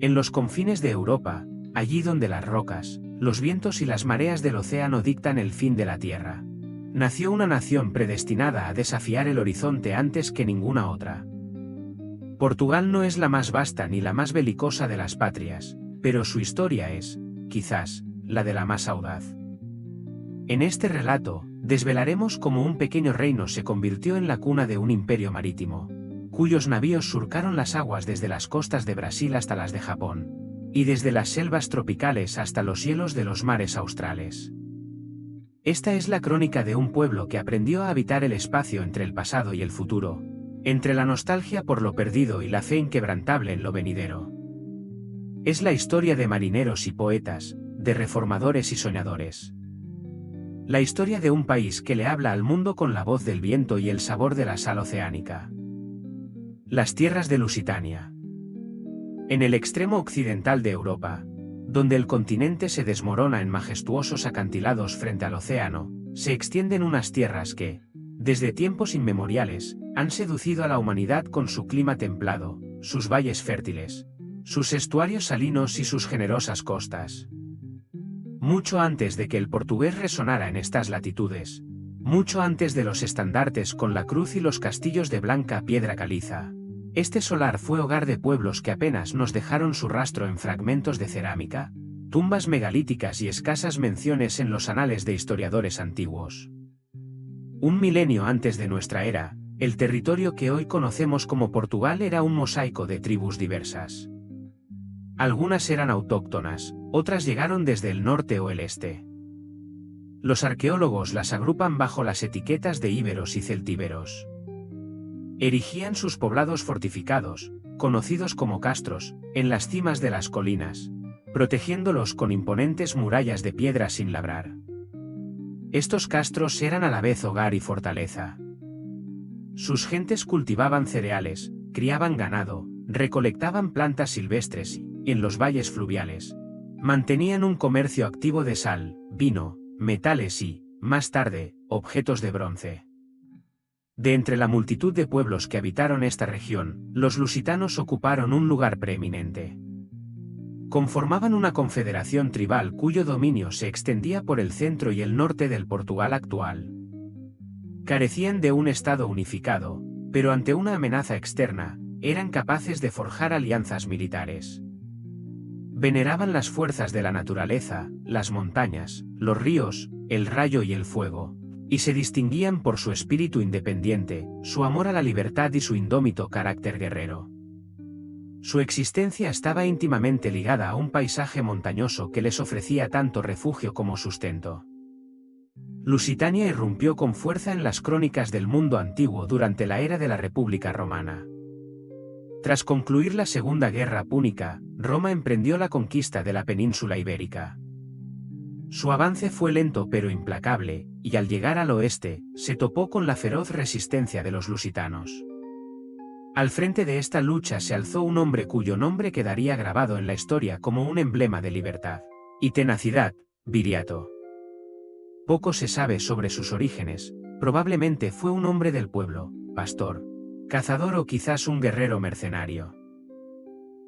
En los confines de Europa, allí donde las rocas, los vientos y las mareas del océano dictan el fin de la tierra, nació una nación predestinada a desafiar el horizonte antes que ninguna otra. Portugal no es la más vasta ni la más belicosa de las patrias, pero su historia es, quizás, la de la más audaz. En este relato, desvelaremos cómo un pequeño reino se convirtió en la cuna de un imperio marítimo, cuyos navíos surcaron las aguas desde las costas de Brasil hasta las de Japón, y desde las selvas tropicales hasta los hielos de los mares australes. Esta es la crónica de un pueblo que aprendió a habitar el espacio entre el pasado y el futuro, entre la nostalgia por lo perdido y la fe inquebrantable en lo venidero. Es la historia de marineros y poetas, de reformadores y soñadores. La historia de un país que le habla al mundo con la voz del viento y el sabor de la sal oceánica. Las tierras de Lusitania. En el extremo occidental de Europa, donde el continente se desmorona en majestuosos acantilados frente al océano, se extienden unas tierras que, desde tiempos inmemoriales, han seducido a la humanidad con su clima templado, sus valles fértiles, sus estuarios salinos y sus generosas costas. Mucho antes de que el portugués resonara en estas latitudes, mucho antes de los estandartes con la cruz y los castillos de blanca piedra caliza, este solar fue hogar de pueblos que apenas nos dejaron su rastro en fragmentos de cerámica, tumbas megalíticas y escasas menciones en los anales de historiadores antiguos. Un milenio antes de nuestra era, el territorio que hoy conocemos como Portugal era un mosaico de tribus diversas. Algunas eran autóctonas, otras llegaron desde el norte o el este. Los arqueólogos las agrupan bajo las etiquetas de íberos y celtíberos. Erigían sus poblados fortificados, conocidos como castros, en las cimas de las colinas, protegiéndolos con imponentes murallas de piedra sin labrar. Estos castros eran a la vez hogar y fortaleza. Sus gentes cultivaban cereales, criaban ganado, recolectaban plantas silvestres y, en los valles fluviales, mantenían un comercio activo de sal, vino, metales y, más tarde, objetos de bronce. De entre la multitud de pueblos que habitaron esta región, los lusitanos ocuparon un lugar preeminente. Conformaban una confederación tribal cuyo dominio se extendía por el centro y el norte del Portugal actual. Carecían de un estado unificado, pero ante una amenaza externa, eran capaces de forjar alianzas militares. Veneraban las fuerzas de la naturaleza, las montañas, los ríos, el rayo y el fuego, y se distinguían por su espíritu independiente, su amor a la libertad y su indómito carácter guerrero. Su existencia estaba íntimamente ligada a un paisaje montañoso que les ofrecía tanto refugio como sustento. Lusitania irrumpió con fuerza en las crónicas del mundo antiguo durante la era de la República Romana. Tras concluir la Segunda Guerra Púnica, Roma emprendió la conquista de la península ibérica. Su avance fue lento pero implacable, y al llegar al oeste, se topó con la feroz resistencia de los lusitanos. Al frente de esta lucha se alzó un hombre cuyo nombre quedaría grabado en la historia como un emblema de libertad y tenacidad, Viriato. Poco se sabe sobre sus orígenes, probablemente fue un hombre del pueblo, pastor, cazador o quizás un guerrero mercenario.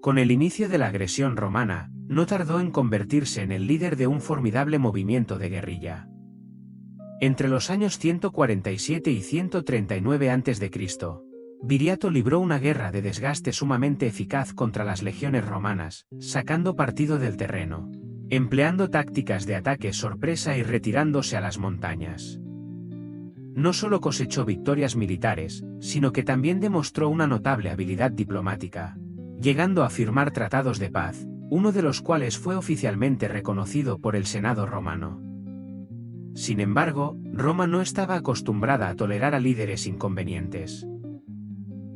Con el inicio de la agresión romana, no tardó en convertirse en el líder de un formidable movimiento de guerrilla. Entre los años 147 y 139 a.C., Viriato libró una guerra de desgaste sumamente eficaz contra las legiones romanas, sacando partido del terreno, empleando tácticas de ataque sorpresa y retirándose a las montañas. No solo cosechó victorias militares, sino que también demostró una notable habilidad diplomática, llegando a firmar tratados de paz, uno de los cuales fue oficialmente reconocido por el Senado romano. Sin embargo, Roma no estaba acostumbrada a tolerar a líderes inconvenientes.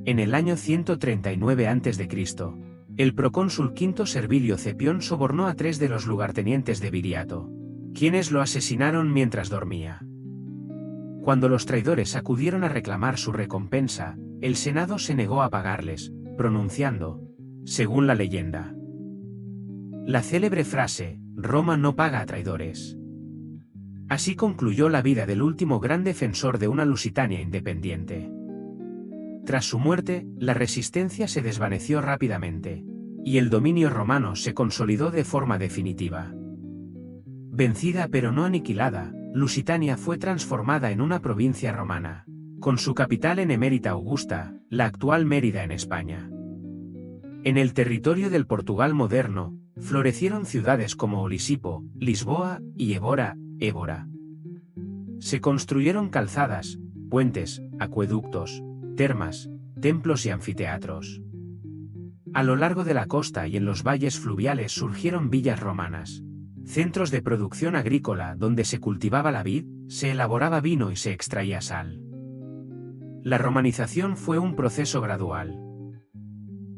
En el año 139 a.C., el procónsul Quinto Servilio Cepión sobornó a 3 de los lugartenientes de Viriato, quienes lo asesinaron mientras dormía. Cuando los traidores acudieron a reclamar su recompensa, el Senado se negó a pagarles, pronunciando, según la leyenda, la célebre frase, Roma no paga a traidores. Así concluyó la vida del último gran defensor de una Lusitania independiente. Tras su muerte, la resistencia se desvaneció rápidamente, y el dominio romano se consolidó de forma definitiva. Vencida pero no aniquilada, Lusitania fue transformada en una provincia romana, con su capital en Emérita Augusta, la actual Mérida en España. En el territorio del Portugal moderno, florecieron ciudades como Olisipo, Lisboa y Évora. Se construyeron calzadas, puentes, acueductos, termas, templos y anfiteatros. A lo largo de la costa y en los valles fluviales surgieron villas romanas, centros de producción agrícola donde se cultivaba la vid, se elaboraba vino y se extraía sal. La romanización fue un proceso gradual.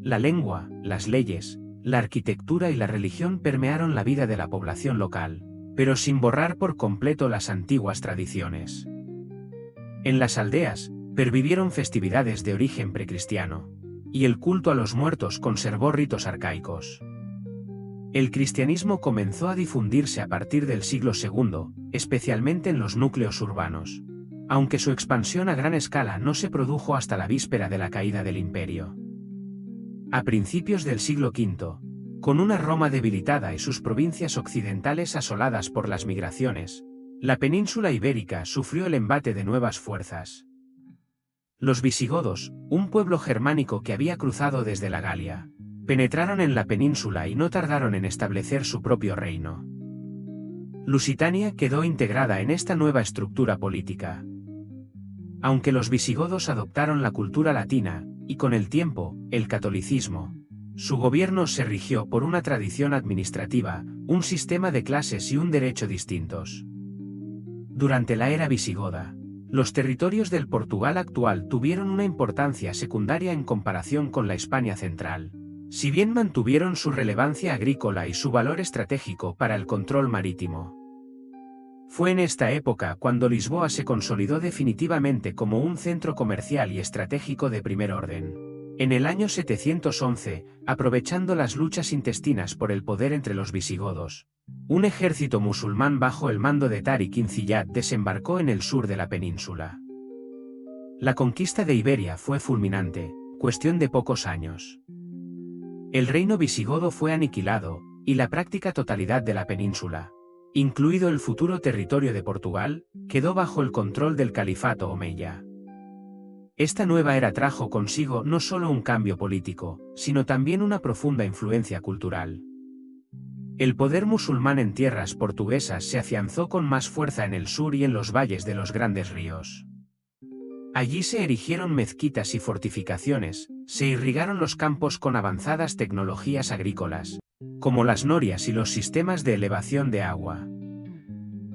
La lengua, las leyes, la arquitectura y la religión permearon la vida de la población local, pero sin borrar por completo las antiguas tradiciones. En las aldeas, pervivieron festividades de origen precristiano, y el culto a los muertos conservó ritos arcaicos. El cristianismo comenzó a difundirse a partir del siglo II, especialmente en los núcleos urbanos, aunque su expansión a gran escala no se produjo hasta la víspera de la caída del imperio. A principios del siglo V, con una Roma debilitada y sus provincias occidentales asoladas por las migraciones, la península ibérica sufrió el embate de nuevas fuerzas. Los visigodos, un pueblo germánico que había cruzado desde la Galia, penetraron en la península y no tardaron en establecer su propio reino. Lusitania quedó integrada en esta nueva estructura política. Aunque los visigodos adoptaron la cultura latina, y con el tiempo, el catolicismo, su gobierno se rigió por una tradición administrativa, un sistema de clases y un derecho distintos. Durante la era visigoda, los territorios del Portugal actual tuvieron una importancia secundaria en comparación con la España central, si bien mantuvieron su relevancia agrícola y su valor estratégico para el control marítimo. Fue en esta época cuando Lisboa se consolidó definitivamente como un centro comercial y estratégico de primer orden. En el año 711, aprovechando las luchas intestinas por el poder entre los visigodos, un ejército musulmán bajo el mando de Tariq ibn Ziyad desembarcó en el sur de la península. La conquista de Iberia fue fulminante, cuestión de pocos años. El reino visigodo fue aniquilado, y la práctica totalidad de la península, incluido el futuro territorio de Portugal, quedó bajo el control del califato omeya. Esta nueva era trajo consigo no solo un cambio político, sino también una profunda influencia cultural. El poder musulmán en tierras portuguesas se afianzó con más fuerza en el sur y en los valles de los grandes ríos. Allí se erigieron mezquitas y fortificaciones, se irrigaron los campos con avanzadas tecnologías agrícolas, como las norias y los sistemas de elevación de agua.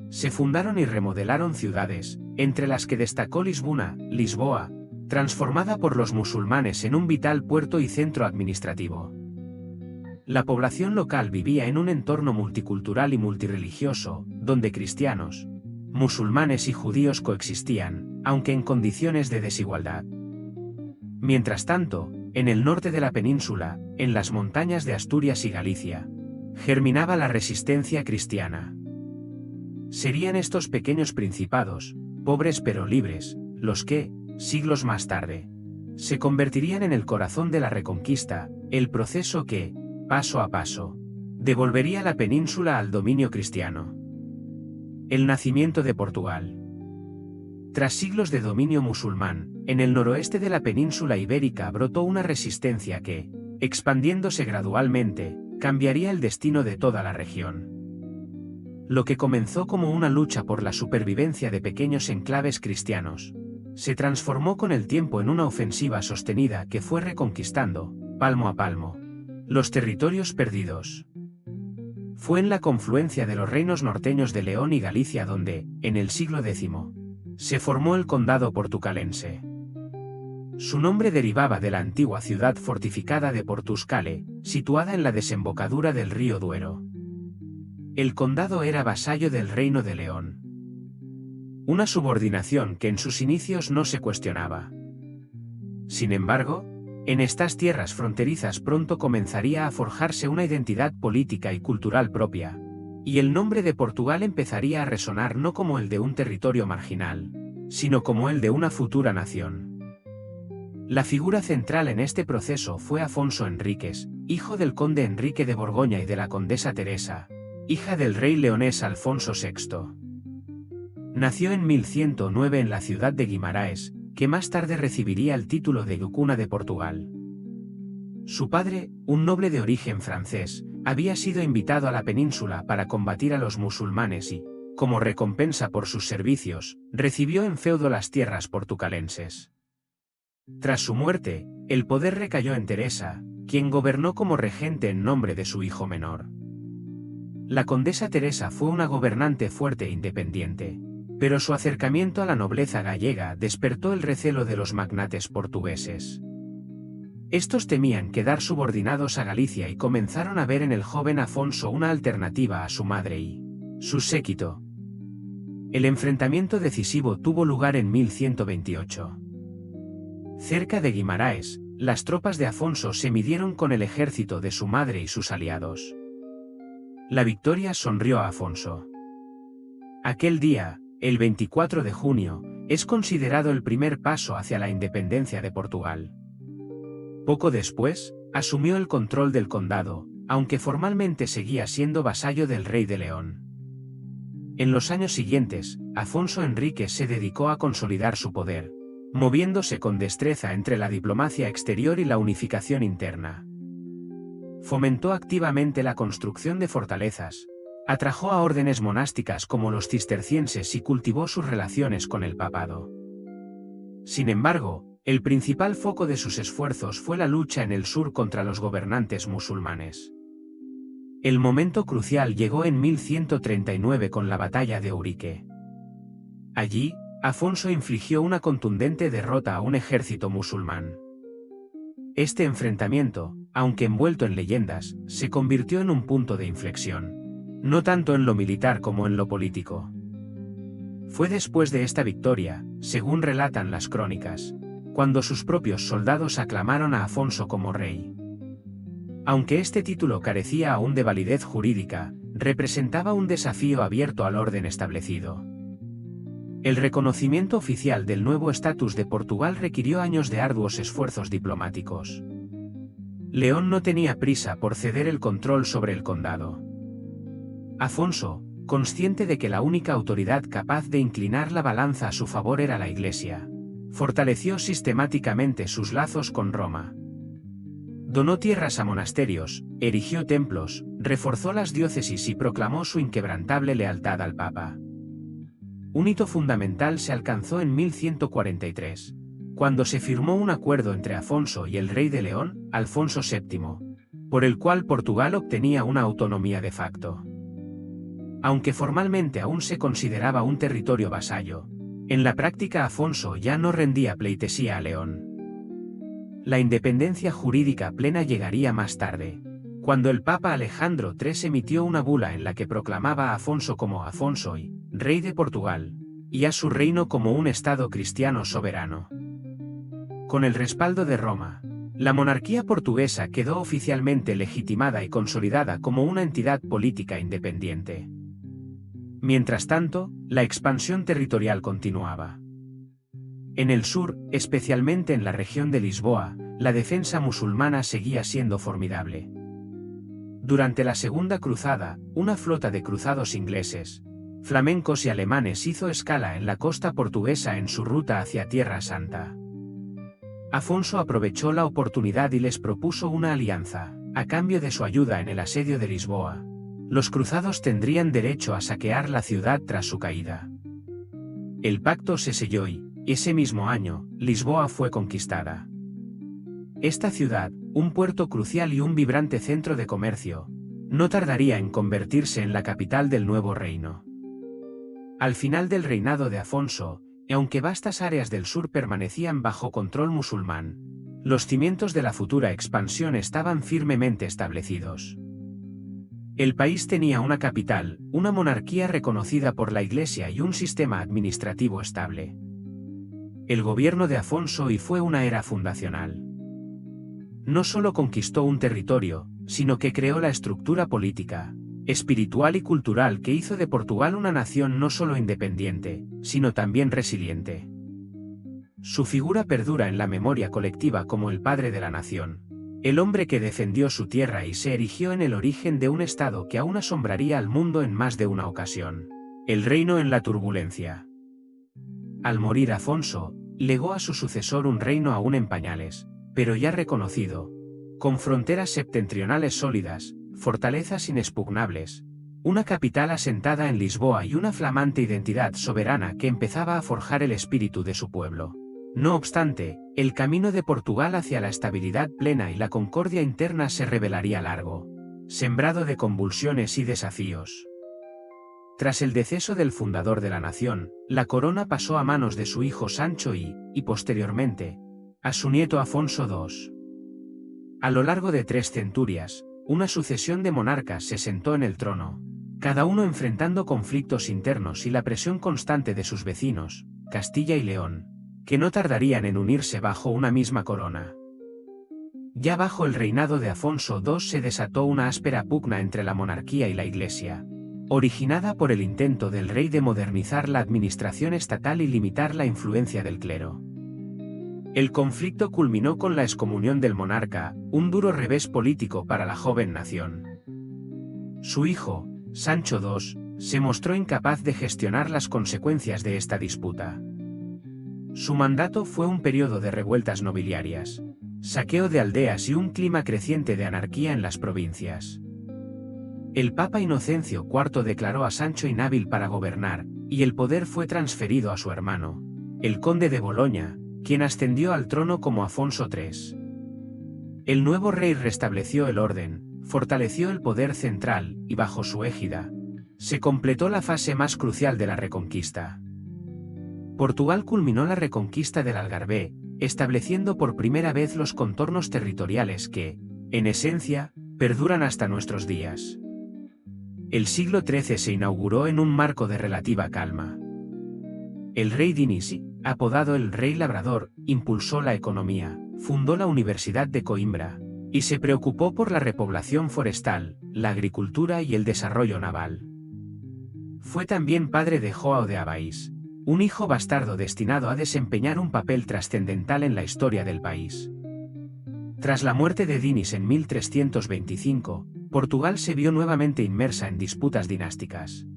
Se fundaron y remodelaron ciudades, entre las que destacó Lisboa, transformada por los musulmanes en un vital puerto y centro administrativo. La población local vivía en un entorno multicultural y multirreligioso, donde cristianos, musulmanes y judíos coexistían, aunque en condiciones de desigualdad. Mientras tanto, en el norte de la península, en las montañas de Asturias y Galicia, germinaba la resistencia cristiana. Serían estos pequeños principados, pobres pero libres, los que, siglos más tarde, se convertirían en el corazón de la Reconquista, el proceso que, paso a paso, devolvería la península al dominio cristiano. El nacimiento de Portugal. Tras siglos de dominio musulmán, en el noroeste de la península ibérica brotó una resistencia que, expandiéndose gradualmente, cambiaría el destino de toda la región. Lo que comenzó como una lucha por la supervivencia de pequeños enclaves cristianos, se transformó con el tiempo en una ofensiva sostenida que fue reconquistando, palmo a palmo, los territorios perdidos. Fue en la confluencia de los reinos norteños de León y Galicia donde, en el siglo X, se formó el condado portucalense. Su nombre derivaba de la antigua ciudad fortificada de Portuscale, situada en la desembocadura del río Duero. El condado era vasallo del Reino de León. Una subordinación que en sus inicios no se cuestionaba. Sin embargo, en estas tierras fronterizas pronto comenzaría a forjarse una identidad política y cultural propia, y el nombre de Portugal empezaría a resonar no como el de un territorio marginal, sino como el de una futura nación. La figura central en este proceso fue Afonso Enríquez, hijo del conde Enrique de Borgoña y de la condesa Teresa, hija del rey leonés Alfonso VI. Nació en 1109 en la ciudad de Guimaraes, que más tarde recibiría el título de Cuna de Portugal. Su padre, un noble de origen francés, había sido invitado a la península para combatir a los musulmanes y, como recompensa por sus servicios, recibió en feudo las tierras portucalenses. Tras su muerte, el poder recayó en Teresa, quien gobernó como regente en nombre de su hijo menor. La condesa Teresa fue una gobernante fuerte e independiente, pero su acercamiento a la nobleza gallega despertó el recelo de los magnates portugueses. Estos temían quedar subordinados a Galicia y comenzaron a ver en el joven Afonso una alternativa a su madre y su séquito. El enfrentamiento decisivo tuvo lugar en 1128. Cerca de Guimaraes, las tropas de Afonso se midieron con el ejército de su madre y sus aliados. La victoria sonrió a Afonso. Aquel día, el 24 de junio, es considerado el primer paso hacia la independencia de Portugal. Poco después, asumió el control del condado, aunque formalmente seguía siendo vasallo del rey de León. En los años siguientes, Afonso Enríquez se dedicó a consolidar su poder, moviéndose con destreza entre la diplomacia exterior y la unificación interna. Fomentó activamente la construcción de fortalezas, atrajo a órdenes monásticas como los cistercienses y cultivó sus relaciones con el papado. Sin embargo, el principal foco de sus esfuerzos fue la lucha en el sur contra los gobernantes musulmanes. El momento crucial llegó en 1139 con la batalla de Urique. Allí, Afonso infligió una contundente derrota a un ejército musulmán. Este enfrentamiento, aunque envuelto en leyendas, se convirtió en un punto de inflexión, no tanto en lo militar como en lo político. Fue después de esta victoria, según relatan las crónicas, cuando sus propios soldados aclamaron a Afonso como rey. Aunque este título carecía aún de validez jurídica, representaba un desafío abierto al orden establecido. El reconocimiento oficial del nuevo estatus de Portugal requirió años de arduos esfuerzos diplomáticos. León no tenía prisa por ceder el control sobre el condado. Afonso, consciente de que la única autoridad capaz de inclinar la balanza a su favor era la Iglesia, fortaleció sistemáticamente sus lazos con Roma. Donó tierras a monasterios, erigió templos, reforzó las diócesis y proclamó su inquebrantable lealtad al Papa. Un hito fundamental se alcanzó en 1143, cuando se firmó un acuerdo entre Afonso y el rey de León, Alfonso VII, por el cual Portugal obtenía una autonomía de facto. Aunque formalmente aún se consideraba un territorio vasallo, en la práctica Afonso ya no rendía pleitesía a León. La independencia jurídica plena llegaría más tarde, cuando el Papa Alejandro III emitió una bula en la que proclamaba a Afonso como Afonso I, rey de Portugal, y a su reino como un estado cristiano soberano. Con el respaldo de Roma, la monarquía portuguesa quedó oficialmente legitimada y consolidada como una entidad política independiente. Mientras tanto, la expansión territorial continuaba. En el sur, especialmente en la región de Lisboa, la defensa musulmana seguía siendo formidable. Durante la Segunda Cruzada, una flota de cruzados ingleses, flamencos y alemanes hizo escala en la costa portuguesa en su ruta hacia Tierra Santa. Afonso aprovechó la oportunidad y les propuso una alianza, a cambio de su ayuda en el asedio de Lisboa. Los cruzados tendrían derecho a saquear la ciudad tras su caída. El pacto se selló y, ese mismo año, Lisboa fue conquistada. Esta ciudad, un puerto crucial y un vibrante centro de comercio, no tardaría en convertirse en la capital del nuevo reino. Al final del reinado de Afonso, y aunque vastas áreas del sur permanecían bajo control musulmán, los cimientos de la futura expansión estaban firmemente establecidos. El país tenía una capital, una monarquía reconocida por la Iglesia y un sistema administrativo estable. El gobierno de Afonso I fue una era fundacional. No solo conquistó un territorio, sino que creó la estructura política, espiritual y cultural que hizo de Portugal una nación no solo independiente, sino también resiliente. Su figura perdura en la memoria colectiva como el padre de la nación, el hombre que defendió su tierra y se erigió en el origen de un estado que aún asombraría al mundo en más de una ocasión. El reino en la turbulencia. Al morir Afonso, legó a su sucesor un reino aún en pañales, pero ya reconocido, con fronteras septentrionales sólidas, fortalezas inexpugnables, una capital asentada en Lisboa y una flamante identidad soberana que empezaba a forjar el espíritu de su pueblo. No obstante, el camino de Portugal hacia la estabilidad plena y la concordia interna se revelaría largo, sembrado de convulsiones y desafíos. Tras el deceso del fundador de la nación, la corona pasó a manos de su hijo Sancho y posteriormente, a su nieto Afonso II. A lo largo de 3 centurias, una sucesión de monarcas se sentó en el trono, cada uno enfrentando conflictos internos y la presión constante de sus vecinos, Castilla y León, que no tardarían en unirse bajo una misma corona. Ya bajo el reinado de Afonso II se desató una áspera pugna entre la monarquía y la Iglesia, originada por el intento del rey de modernizar la administración estatal y limitar la influencia del clero. El conflicto culminó con la excomunión del monarca, un duro revés político para la joven nación. Su hijo, Sancho II, se mostró incapaz de gestionar las consecuencias de esta disputa. Su mandato fue un periodo de revueltas nobiliarias, saqueo de aldeas y un clima creciente de anarquía en las provincias. El Papa Inocencio IV declaró a Sancho inhábil para gobernar, y el poder fue transferido a su hermano, el conde de Boloña, quien ascendió al trono como Afonso III. El nuevo rey restableció el orden, fortaleció el poder central, y bajo su égida, se completó la fase más crucial de la Reconquista. Portugal culminó la reconquista del Algarve, estableciendo por primera vez los contornos territoriales que, en esencia, perduran hasta nuestros días. El siglo XIII se inauguró en un marco de relativa calma. El rey Dinis, apodado el Rey Labrador, impulsó la economía, fundó la Universidad de Coimbra, y se preocupó por la repoblación forestal, la agricultura y el desarrollo naval. Fue también padre de João de Abáis, un hijo bastardo destinado a desempeñar un papel trascendental en la historia del país. Tras la muerte de Dinis en 1325, Portugal se vio nuevamente inmersa en disputas dinásticas.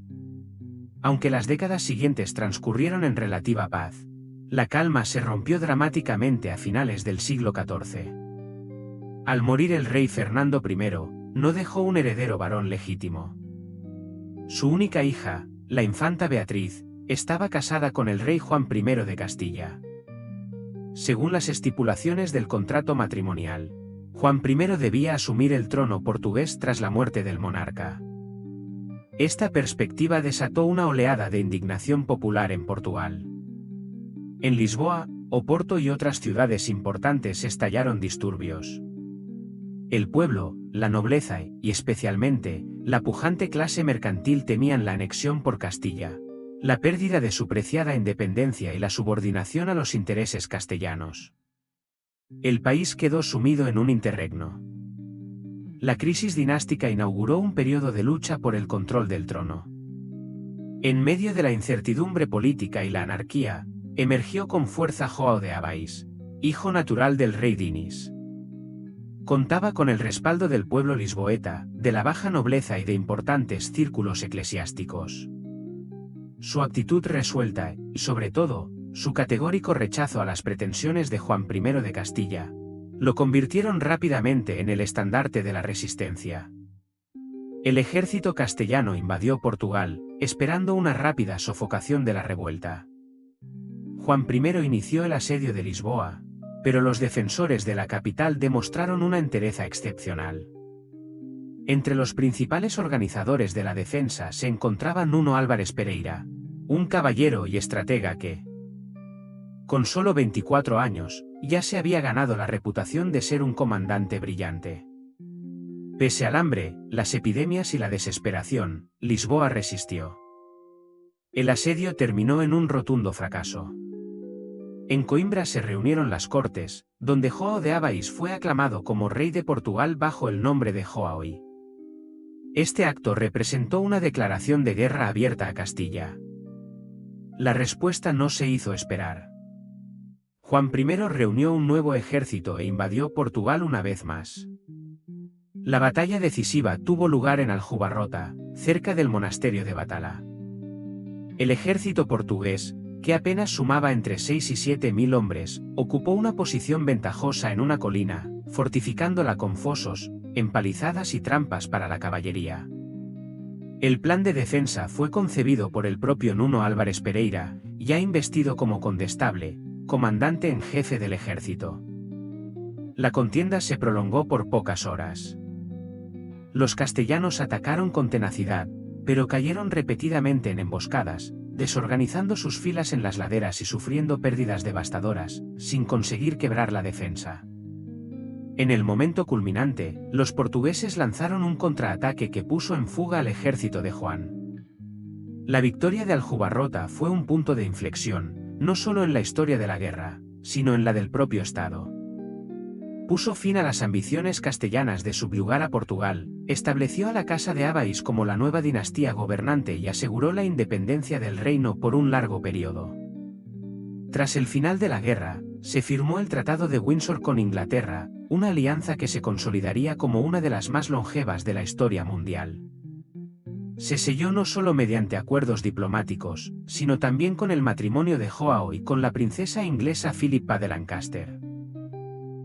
Aunque las décadas siguientes transcurrieron en relativa paz, la calma se rompió dramáticamente a finales del siglo XIV. Al morir el rey Fernando I, no dejó un heredero varón legítimo. Su única hija, la infanta Beatriz, estaba casada con el rey Juan I de Castilla. Según las estipulaciones del contrato matrimonial, Juan I debía asumir el trono portugués tras la muerte del monarca. Esta perspectiva desató una oleada de indignación popular en Portugal. En Lisboa, Oporto y otras ciudades importantes estallaron disturbios. El pueblo, la nobleza y especialmente, la pujante clase mercantil temían la anexión por Castilla, la pérdida de su preciada independencia y la subordinación a los intereses castellanos. El país quedó sumido en un interregno. La crisis dinástica inauguró un periodo de lucha por el control del trono. En medio de la incertidumbre política y la anarquía, emergió con fuerza João de Abáis, hijo natural del rey Dinis. Contaba con el respaldo del pueblo lisboeta, de la baja nobleza y de importantes círculos eclesiásticos. Su actitud resuelta y, sobre todo, su categórico rechazo a las pretensiones de Juan I de Castilla, lo convirtieron rápidamente en el estandarte de la resistencia. El ejército castellano invadió Portugal, esperando una rápida sofocación de la revuelta. Juan I inició el asedio de Lisboa, pero los defensores de la capital demostraron una entereza excepcional. Entre los principales organizadores de la defensa se encontraba Nuno Álvares Pereira, un caballero y estratega que, con solo 24 años, ya se había ganado la reputación de ser un comandante brillante. Pese al hambre, las epidemias y la desesperación, Lisboa resistió. El asedio terminó en un rotundo fracaso. En Coimbra se reunieron las cortes, donde João de Abáis fue aclamado como rey de Portugal bajo el nombre de João I. Este acto representó una declaración de guerra abierta a Castilla. La respuesta no se hizo esperar. Juan I reunió un nuevo ejército e invadió Portugal una vez más. La batalla decisiva tuvo lugar en Aljubarrota, cerca del monasterio de Batala. El ejército portugués, que apenas sumaba entre 6 y 7 mil hombres, ocupó una posición ventajosa en una colina, fortificándola con fosos, empalizadas y trampas para la caballería. El plan de defensa fue concebido por el propio Nuno Álvares Pereira, ya investido como condestable, comandante en jefe del ejército. La contienda se prolongó por pocas horas. Los castellanos atacaron con tenacidad, pero cayeron repetidamente en emboscadas, desorganizando sus filas en las laderas y sufriendo pérdidas devastadoras, sin conseguir quebrar la defensa. En el momento culminante, los portugueses lanzaron un contraataque que puso en fuga al ejército de Juan. La victoria de Aljubarrota fue un punto de inflexión, no solo en la historia de la guerra, sino en la del propio Estado. Puso fin a las ambiciones castellanas de subyugar a Portugal, estableció a la Casa de Abáis como la nueva dinastía gobernante y aseguró la independencia del reino por un largo periodo. Tras el final de la guerra, se firmó el Tratado de Windsor con Inglaterra, una alianza que se consolidaría como una de las más longevas de la historia mundial. Se selló no solo mediante acuerdos diplomáticos, sino también con el matrimonio de Joao y con la princesa inglesa Philippa de Lancaster.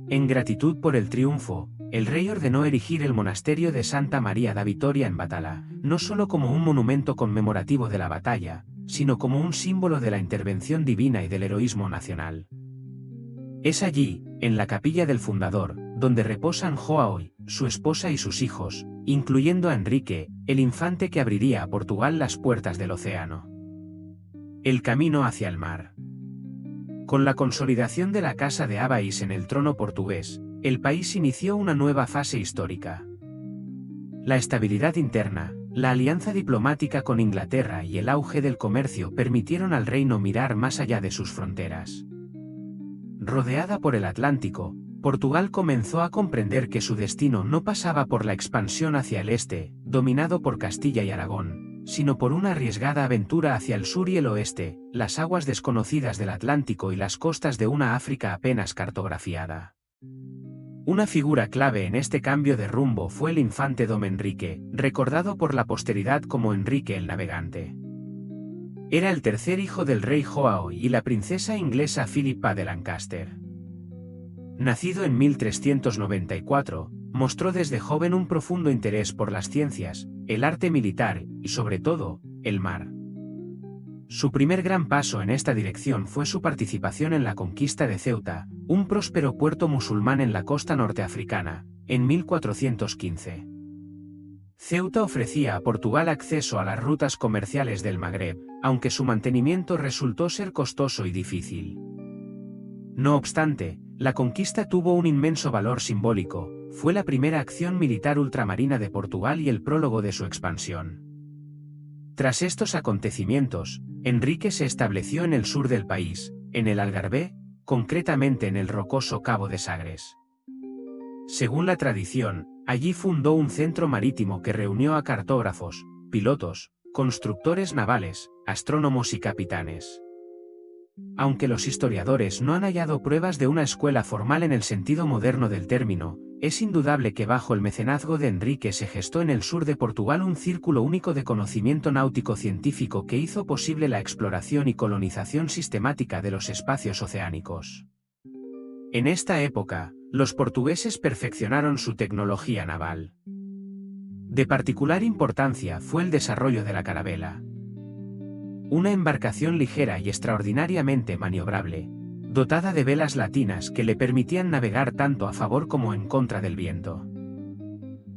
En gratitud por el triunfo, el rey ordenó erigir el monasterio de Santa María da Vitória en Batala, no solo como un monumento conmemorativo de la batalla, sino como un símbolo de la intervención divina y del heroísmo nacional. Es allí, en la capilla del fundador, donde reposan Joao, su esposa y sus hijos, incluyendo a Enrique, el infante que abriría a Portugal las puertas del océano. El camino hacia el mar. Con la consolidación de la Casa de Abáis en el trono portugués, el país inició una nueva fase histórica. La estabilidad interna, la alianza diplomática con Inglaterra y el auge del comercio permitieron al reino mirar más allá de sus fronteras. Rodeada por el Atlántico, Portugal comenzó a comprender que su destino no pasaba por la expansión hacia el este, dominado por Castilla y Aragón, sino por una arriesgada aventura hacia el sur y el oeste, las aguas desconocidas del Atlántico y las costas de una África apenas cartografiada. Una figura clave en este cambio de rumbo fue el infante Dom Enrique, recordado por la posteridad como Enrique el Navegante. Era el tercer hijo del rey Joao y la princesa inglesa Philippa de Lancaster. Nacido en 1394, mostró desde joven un profundo interés por las ciencias, el arte militar y, sobre todo, el mar. Su primer gran paso en esta dirección fue su participación en la conquista de Ceuta, un próspero puerto musulmán en la costa norteafricana, en 1415. Ceuta ofrecía a Portugal acceso a las rutas comerciales del Magreb, aunque su mantenimiento resultó ser costoso y difícil. No obstante, la conquista tuvo un inmenso valor simbólico, fue la primera acción militar ultramarina de Portugal y el prólogo de su expansión. Tras estos acontecimientos, Enrique se estableció en el sur del país, en el Algarve, concretamente en el rocoso Cabo de Sagres. Según la tradición, allí fundó un centro marítimo que reunió a cartógrafos, pilotos, constructores navales, astrónomos y capitanes. Aunque los historiadores no han hallado pruebas de una escuela formal en el sentido moderno del término, es indudable que bajo el mecenazgo de Enrique se gestó en el sur de Portugal un círculo único de conocimiento náutico científico que hizo posible la exploración y colonización sistemática de los espacios oceánicos. En esta época, los portugueses perfeccionaron su tecnología naval. De particular importancia fue el desarrollo de la carabela. Una embarcación ligera y extraordinariamente maniobrable, dotada de velas latinas que le permitían navegar tanto a favor como en contra del viento.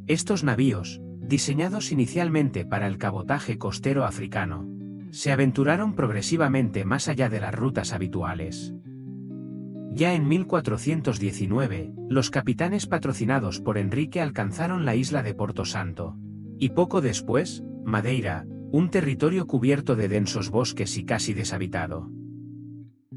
Estos navíos, diseñados inicialmente para el cabotaje costero africano, se aventuraron progresivamente más allá de las rutas habituales. Ya en 1419, los capitanes patrocinados por Enrique alcanzaron la isla de Porto Santo, y poco después, Madeira, un territorio cubierto de densos bosques y casi deshabitado.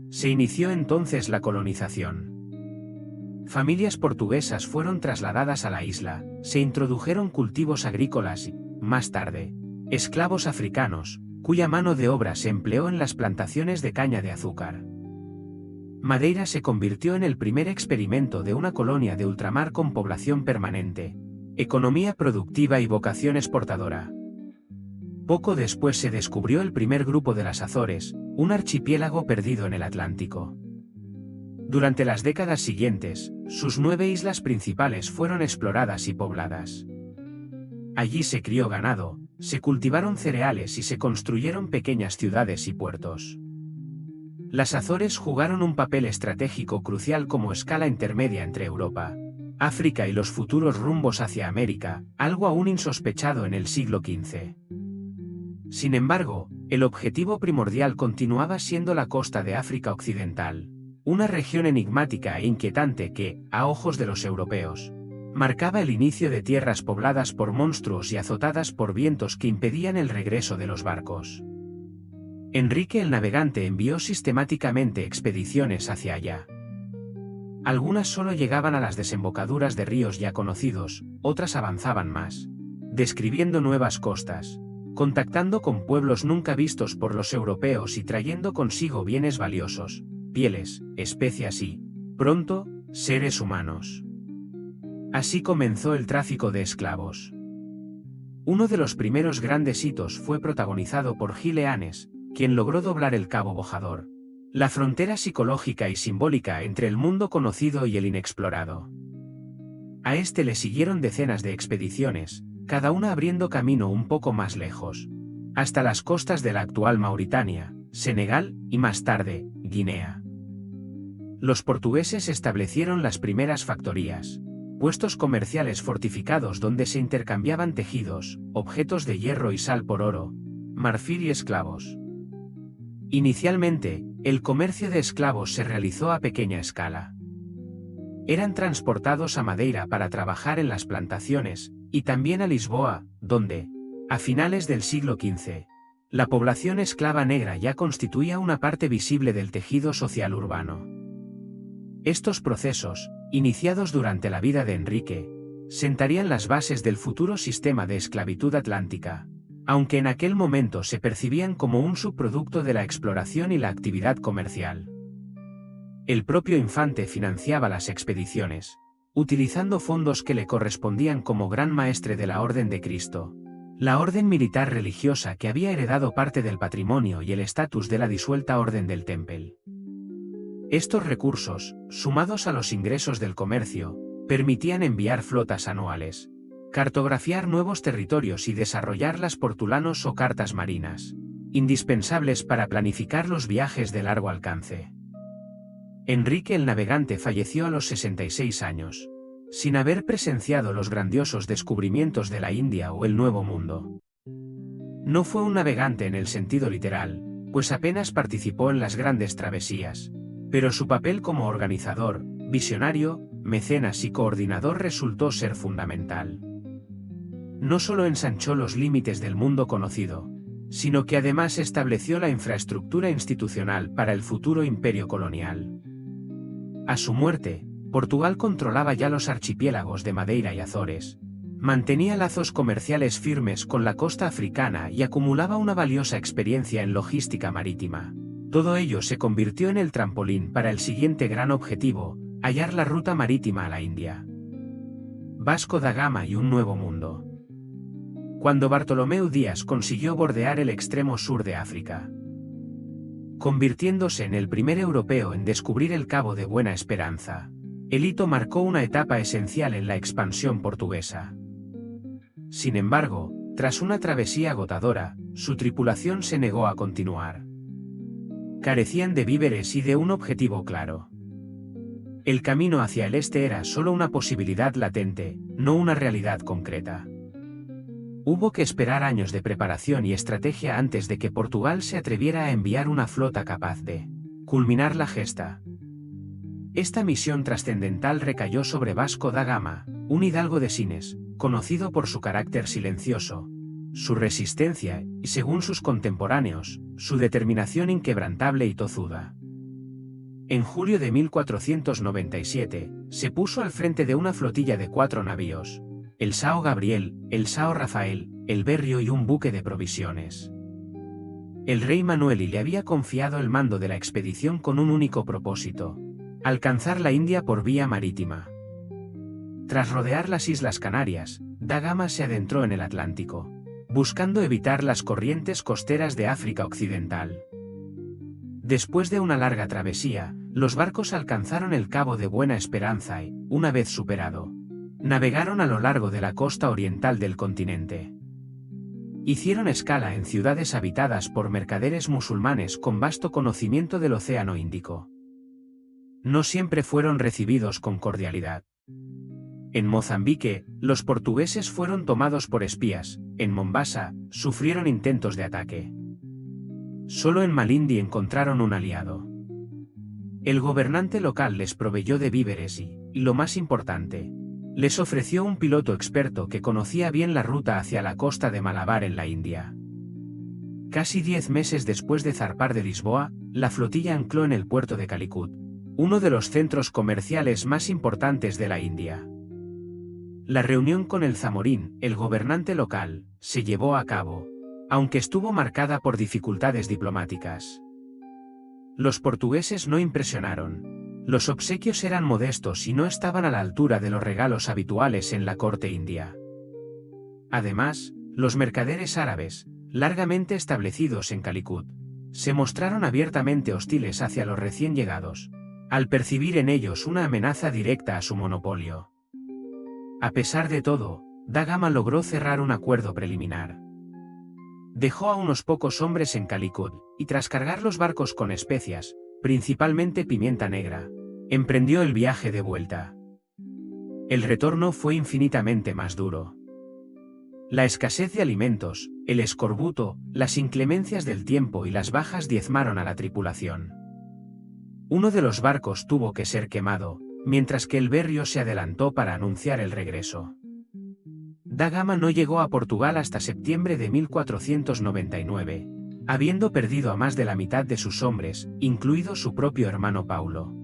Se inició entonces la colonización. Familias portuguesas fueron trasladadas a la isla, se introdujeron cultivos agrícolas y, más tarde, esclavos africanos, cuya mano de obra se empleó en las plantaciones de caña de azúcar. Madeira se convirtió en el primer experimento de una colonia de ultramar con población permanente, economía productiva y vocación exportadora. Poco después se descubrió el primer grupo de las Azores, un archipiélago perdido en el Atlántico. Durante las décadas siguientes, sus 9 islas principales fueron exploradas y pobladas. Allí se crió ganado, se cultivaron cereales y se construyeron pequeñas ciudades y puertos. Las Azores jugaron un papel estratégico crucial como escala intermedia entre Europa, África y los futuros rumbos hacia América, algo aún insospechado en el siglo XV. Sin embargo, el objetivo primordial continuaba siendo la costa de África Occidental, una región enigmática e inquietante que, a ojos de los europeos, marcaba el inicio de tierras pobladas por monstruos y azotadas por vientos que impedían el regreso de los barcos. Enrique el Navegante envió sistemáticamente expediciones hacia allá. Algunas solo llegaban a las desembocaduras de ríos ya conocidos, otras avanzaban más, describiendo nuevas costas, contactando con pueblos nunca vistos por los europeos y trayendo consigo bienes valiosos, pieles, especias y, pronto, seres humanos. Así comenzó el tráfico de esclavos. Uno de los primeros grandes hitos fue protagonizado por Gil Eanes, quien logró doblar el Cabo Bojador, la frontera psicológica y simbólica entre el mundo conocido y el inexplorado. A este le siguieron decenas de expediciones, cada una abriendo camino un poco más lejos, hasta las costas de la actual Mauritania, Senegal y más tarde, Guinea. Los portugueses establecieron las primeras factorías, puestos comerciales fortificados donde se intercambiaban tejidos, objetos de hierro y sal por oro, marfil y esclavos. Inicialmente, el comercio de esclavos se realizó a pequeña escala. Eran transportados a Madeira para trabajar en las plantaciones, y también a Lisboa, donde, a finales del siglo XV, la población esclava negra ya constituía una parte visible del tejido social urbano. Estos procesos, iniciados durante la vida de Enrique, sentarían las bases del futuro sistema de esclavitud atlántica, aunque en aquel momento se percibían como un subproducto de la exploración y la actividad comercial. El propio infante financiaba las expediciones, utilizando fondos que le correspondían como gran maestre de la Orden de Cristo, la orden militar religiosa que había heredado parte del patrimonio y el estatus de la disuelta Orden del Temple. Estos recursos, sumados a los ingresos del comercio, permitían enviar flotas anuales, cartografiar nuevos territorios y desarrollar las portulanos o cartas marinas, indispensables para planificar los viajes de largo alcance. Enrique el Navegante falleció a los 66 años, sin haber presenciado los grandiosos descubrimientos de la India o el Nuevo Mundo. No fue un navegante en el sentido literal, pues apenas participó en las grandes travesías, pero su papel como organizador, visionario, mecenas y coordinador resultó ser fundamental. No solo ensanchó los límites del mundo conocido, sino que además estableció la infraestructura institucional para el futuro imperio colonial. A su muerte, Portugal controlaba ya los archipiélagos de Madeira y Azores, mantenía lazos comerciales firmes con la costa africana y acumulaba una valiosa experiencia en logística marítima. Todo ello se convirtió en el trampolín para el siguiente gran objetivo, hallar la ruta marítima a la India. Vasco da Gama y un nuevo mundo. Cuando Bartolomeu Díaz consiguió bordear el extremo sur de África, convirtiéndose en el primer europeo en descubrir el Cabo de Buena Esperanza, el hito marcó una etapa esencial en la expansión portuguesa. Sin embargo, tras una travesía agotadora, su tripulación se negó a continuar. Carecían de víveres y de un objetivo claro. El camino hacia el este era solo una posibilidad latente, no una realidad concreta. Hubo que esperar años de preparación y estrategia antes de que Portugal se atreviera a enviar una flota capaz de culminar la gesta. Esta misión trascendental recayó sobre Vasco da Gama, un hidalgo de Sines, conocido por su carácter silencioso, su resistencia y, según sus contemporáneos, su determinación inquebrantable y tozuda. En julio de 1497, se puso al frente de una flotilla de 4 navíos, el São Gabriel, el São Rafael, el Berrio y un buque de provisiones. El rey Manuel I le había confiado el mando de la expedición con un único propósito: alcanzar la India por vía marítima. Tras rodear las Islas Canarias, da Gama se adentró en el Atlántico, buscando evitar las corrientes costeras de África Occidental. Después de una larga travesía, los barcos alcanzaron el Cabo de Buena Esperanza y, una vez superado, navegaron a lo largo de la costa oriental del continente. Hicieron escala en ciudades habitadas por mercaderes musulmanes con vasto conocimiento del Océano Índico. No siempre fueron recibidos con cordialidad. En Mozambique, los portugueses fueron tomados por espías; en Mombasa, sufrieron intentos de ataque. Solo en Malindi encontraron un aliado. El gobernante local les proveyó de víveres y, lo más importante, les ofreció un piloto experto que conocía bien la ruta hacia la costa de Malabar en la India. Casi 10 meses después de zarpar de Lisboa, la flotilla ancló en el puerto de Calicut, uno de los centros comerciales más importantes de la India. La reunión con el Zamorín, el gobernante local, se llevó a cabo, aunque estuvo marcada por dificultades diplomáticas. Los portugueses no impresionaron. Los obsequios eran modestos y no estaban a la altura de los regalos habituales en la corte india. Además, los mercaderes árabes, largamente establecidos en Calicut, se mostraron abiertamente hostiles hacia los recién llegados, al percibir en ellos una amenaza directa a su monopolio. A pesar de todo, da Gama logró cerrar un acuerdo preliminar. Dejó a unos pocos hombres en Calicut, y tras cargar los barcos con especias, principalmente pimienta negra, emprendió el viaje de vuelta. El retorno fue infinitamente más duro. La escasez de alimentos, el escorbuto, las inclemencias del tiempo y las bajas diezmaron a la tripulación. Uno de los barcos tuvo que ser quemado, mientras que el Berrio se adelantó para anunciar el regreso. Da Gama no llegó a Portugal hasta septiembre de 1499, habiendo perdido a más de la mitad de sus hombres, incluido su propio hermano Paulo.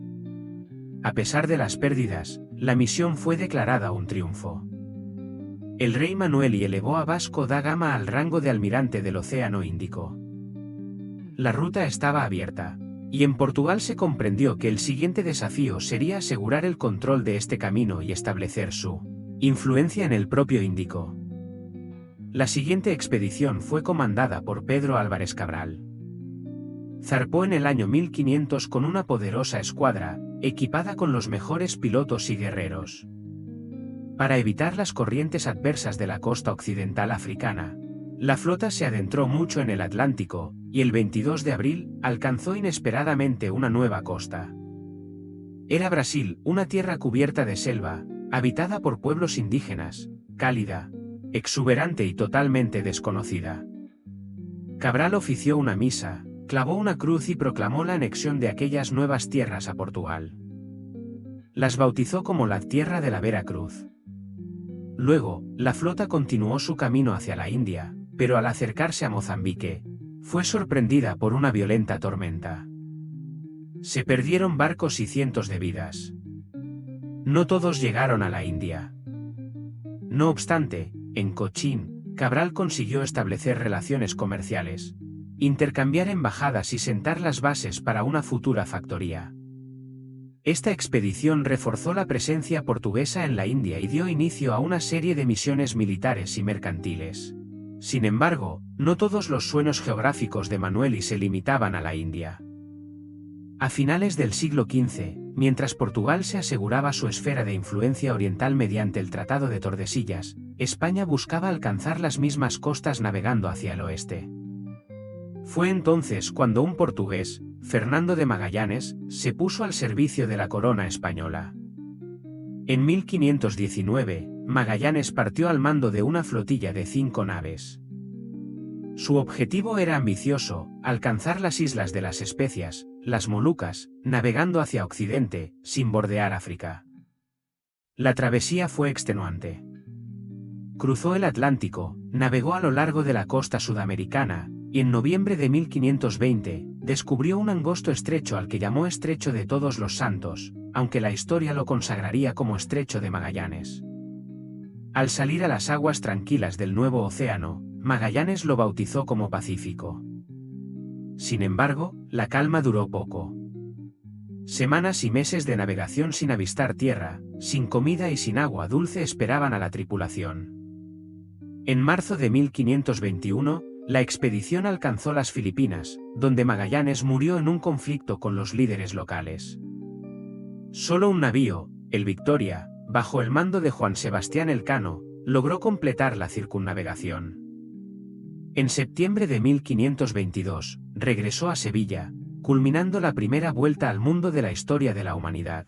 A pesar de las pérdidas, la misión fue declarada un triunfo. El rey Manuel I elevó a Vasco da Gama al rango de almirante del Océano Índico. La ruta estaba abierta, y en Portugal se comprendió que el siguiente desafío sería asegurar el control de este camino y establecer su influencia en el propio Índico. La siguiente expedición fue comandada por Pedro Álvarez Cabral. Zarpó en el año 1500 con una poderosa escuadra, equipada con los mejores pilotos y guerreros. Para evitar las corrientes adversas de la costa occidental africana, la flota se adentró mucho en el Atlántico, y el 22 de abril, alcanzó inesperadamente una nueva costa. Era Brasil, una tierra cubierta de selva, habitada por pueblos indígenas, cálida, exuberante y totalmente desconocida. Cabral ofició una misa, clavó una cruz y proclamó la anexión de aquellas nuevas tierras a Portugal. Las bautizó como la Tierra de la Vera Cruz. Luego, la flota continuó su camino hacia la India, pero al acercarse a Mozambique, fue sorprendida por una violenta tormenta. Se perdieron barcos y cientos de vidas. No todos llegaron a la India. No obstante, en Cochín, Cabral consiguió establecer relaciones comerciales, intercambiar embajadas y sentar las bases para una futura factoría. Esta expedición reforzó la presencia portuguesa en la India y dio inicio a una serie de misiones militares y mercantiles. Sin embargo, no todos los sueños geográficos de Manuel I se limitaban a la India. A finales del siglo XV, mientras Portugal se aseguraba su esfera de influencia oriental mediante el Tratado de Tordesillas, España buscaba alcanzar las mismas costas navegando hacia el oeste. Fue entonces cuando un portugués, Fernando de Magallanes, se puso al servicio de la corona española. En 1519, Magallanes partió al mando de una flotilla de 5 naves. Su objetivo era ambicioso: alcanzar las Islas de las Especias, las Molucas, navegando hacia Occidente, sin bordear África. La travesía fue extenuante. Cruzó el Atlántico, navegó a lo largo de la costa sudamericana, y en noviembre de 1520, descubrió un angosto estrecho al que llamó Estrecho de Todos los Santos, aunque la historia lo consagraría como Estrecho de Magallanes. Al salir a las aguas tranquilas del nuevo océano, Magallanes lo bautizó como Pacífico. Sin embargo, la calma duró poco. Semanas y meses de navegación sin avistar tierra, sin comida y sin agua dulce esperaban a la tripulación. En marzo de 1521, la expedición alcanzó las Filipinas, donde Magallanes murió en un conflicto con los líderes locales. Solo un navío, el Victoria, bajo el mando de Juan Sebastián Elcano, logró completar la circunnavegación. En septiembre de 1522, regresó a Sevilla, culminando la primera vuelta al mundo de la historia de la humanidad.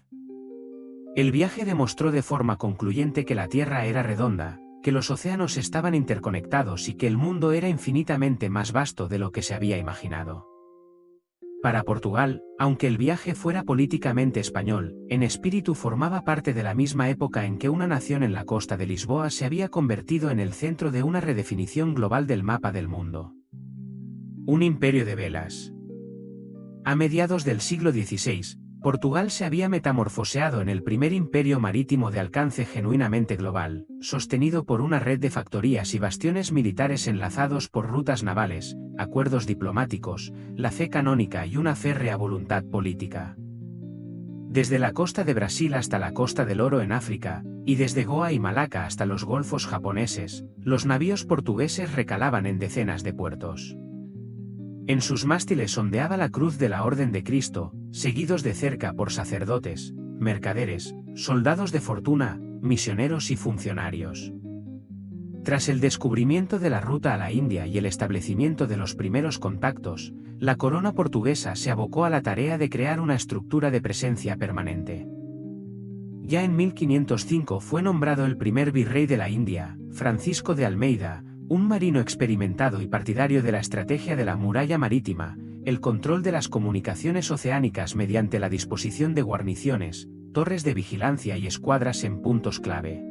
El viaje demostró de forma concluyente que la Tierra era redonda, que los océanos estaban interconectados y que el mundo era infinitamente más vasto de lo que se había imaginado. Para Portugal, aunque el viaje fuera políticamente español, en espíritu formaba parte de la misma época en que una nación en la costa de Lisboa se había convertido en el centro de una redefinición global del mapa del mundo. Un imperio de velas. A mediados del siglo XVI, Portugal se había metamorfoseado en el primer imperio marítimo de alcance genuinamente global, sostenido por una red de factorías y bastiones militares enlazados por rutas navales, acuerdos diplomáticos, la fe canónica y una férrea voluntad política. Desde la costa de Brasil hasta la costa del Oro en África, y desde Goa y Malaca hasta los golfos japoneses, los navíos portugueses recalaban en decenas de puertos. En sus mástiles ondeaba la cruz de la Orden de Cristo, seguidos de cerca por sacerdotes, mercaderes, soldados de fortuna, misioneros y funcionarios. Tras el descubrimiento de la ruta a la India y el establecimiento de los primeros contactos, la corona portuguesa se abocó a la tarea de crear una estructura de presencia permanente. Ya en 1505 fue nombrado el primer virrey de la India, Francisco de Almeida, un marino experimentado y partidario de la estrategia de la muralla marítima, el control de las comunicaciones oceánicas mediante la disposición de guarniciones, torres de vigilancia y escuadras en puntos clave.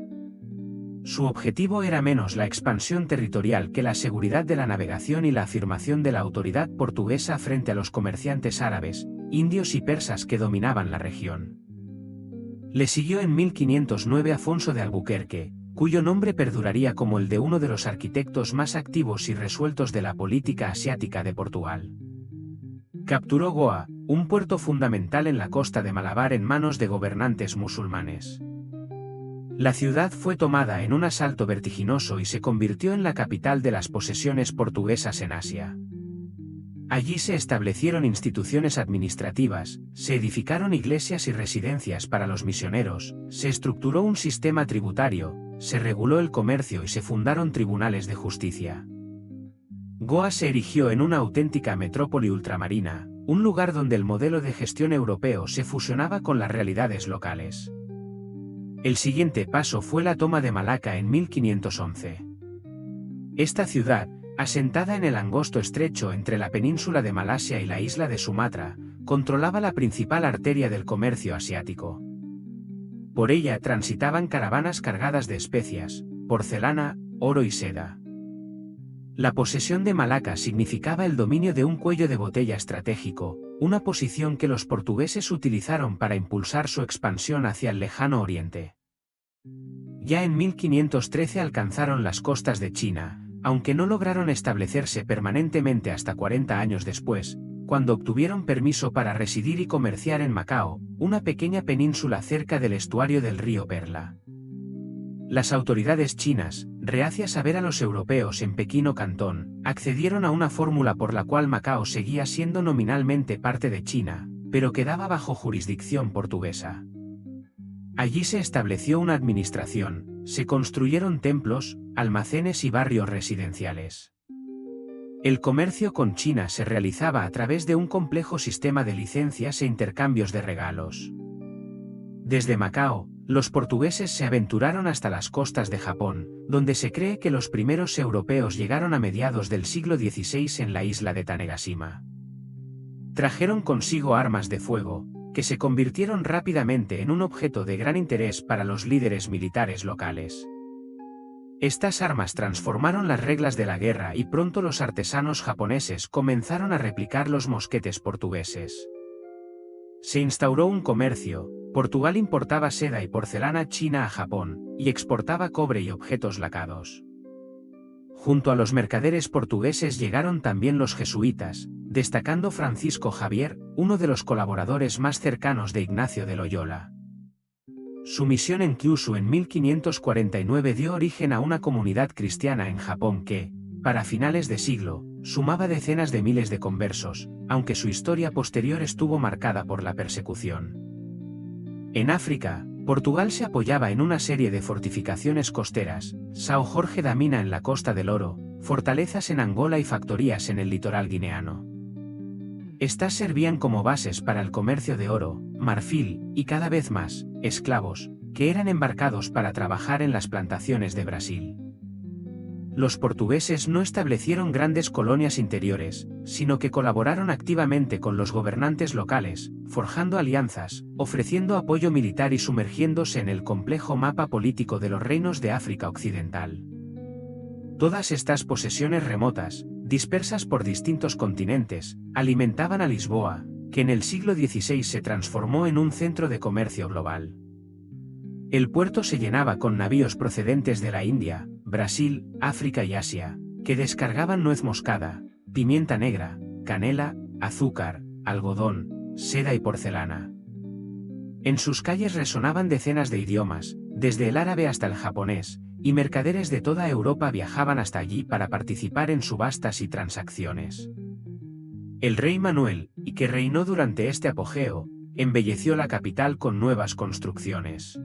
Su objetivo era menos la expansión territorial que la seguridad de la navegación y la afirmación de la autoridad portuguesa frente a los comerciantes árabes, indios y persas que dominaban la región. Le siguió en 1509 Afonso de Albuquerque, cuyo nombre perduraría como el de uno de los arquitectos más activos y resueltos de la política asiática de Portugal. Capturó Goa, un puerto fundamental en la costa de Malabar en manos de gobernantes musulmanes. La ciudad fue tomada en un asalto vertiginoso y se convirtió en la capital de las posesiones portuguesas en Asia. Allí se establecieron instituciones administrativas, se edificaron iglesias y residencias para los misioneros, se estructuró un sistema tributario, se reguló el comercio y se fundaron tribunales de justicia. Goa se erigió en una auténtica metrópoli ultramarina, un lugar donde el modelo de gestión europeo se fusionaba con las realidades locales. El siguiente paso fue la toma de Malaca en 1511. Esta ciudad, asentada en el angosto estrecho entre la península de Malasia y la isla de Sumatra, controlaba la principal arteria del comercio asiático. Por ella transitaban caravanas cargadas de especias, porcelana, oro y seda. La posesión de Malaca significaba el dominio de un cuello de botella estratégico, una posición que los portugueses utilizaron para impulsar su expansión hacia el lejano oriente. Ya en 1513 alcanzaron las costas de China, aunque no lograron establecerse permanentemente hasta 40 años después, cuando obtuvieron permiso para residir y comerciar en Macao, una pequeña península cerca del estuario del río Perla. Las autoridades chinas, reacias a ver a los europeos en Pekín o Cantón, accedieron a una fórmula por la cual Macao seguía siendo nominalmente parte de China, pero quedaba bajo jurisdicción portuguesa. Allí se estableció una administración, se construyeron templos, almacenes y barrios residenciales. El comercio con China se realizaba a través de un complejo sistema de licencias e intercambios de regalos. Desde Macao, los portugueses se aventuraron hasta las costas de Japón, donde se cree que los primeros europeos llegaron a mediados del siglo XVI en la isla de Tanegashima. Trajeron consigo armas de fuego, que se convirtieron rápidamente en un objeto de gran interés para los líderes militares locales. Estas armas transformaron las reglas de la guerra y pronto los artesanos japoneses comenzaron a replicar los mosquetes portugueses. Se instauró un comercio. Portugal importaba seda y porcelana china a Japón, y exportaba cobre y objetos lacados. Junto a los mercaderes portugueses llegaron también los jesuitas, destacando Francisco Javier, uno de los colaboradores más cercanos de Ignacio de Loyola. Su misión en Kyushu en 1549 dio origen a una comunidad cristiana en Japón que, para finales de siglo, sumaba decenas de miles de conversos, aunque su historia posterior estuvo marcada por la persecución. En África, Portugal se apoyaba en una serie de fortificaciones costeras, São Jorge da Mina en la Costa del Oro, fortalezas en Angola y factorías en el litoral guineano. Estas servían como bases para el comercio de oro, marfil, y cada vez más, esclavos, que eran embarcados para trabajar en las plantaciones de Brasil. Los portugueses no establecieron grandes colonias interiores, sino que colaboraron activamente con los gobernantes locales, forjando alianzas, ofreciendo apoyo militar y sumergiéndose en el complejo mapa político de los reinos de África Occidental. Todas estas posesiones remotas, dispersas por distintos continentes, alimentaban a Lisboa, que en el siglo XVI se transformó en un centro de comercio global. El puerto se llenaba con navíos procedentes de la India, Brasil, África y Asia, que descargaban nuez moscada, pimienta negra, canela, azúcar, algodón, seda y porcelana. En sus calles resonaban decenas de idiomas, desde el árabe hasta el japonés, y mercaderes de toda Europa viajaban hasta allí para participar en subastas y transacciones. El rey Manuel, y que reinó durante este apogeo, embelleció la capital con nuevas construcciones.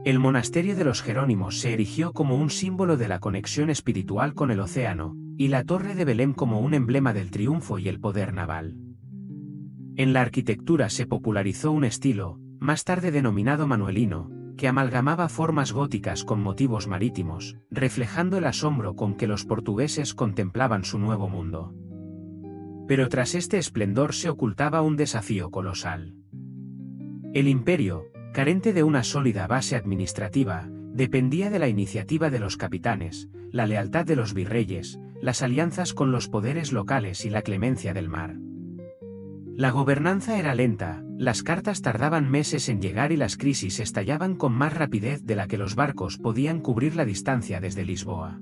El monasterio de los Jerónimos se erigió como un símbolo de la conexión espiritual con el océano, y la Torre de Belém como un emblema del triunfo y el poder naval. En la arquitectura se popularizó un estilo, más tarde denominado manuelino, que amalgamaba formas góticas con motivos marítimos, reflejando el asombro con que los portugueses contemplaban su nuevo mundo. Pero tras este esplendor se ocultaba un desafío colosal. El imperio, carente de una sólida base administrativa, dependía de la iniciativa de los capitanes, la lealtad de los virreyes, las alianzas con los poderes locales y la clemencia del mar. La gobernanza era lenta, las cartas tardaban meses en llegar y las crisis estallaban con más rapidez de la que los barcos podían cubrir la distancia desde Lisboa.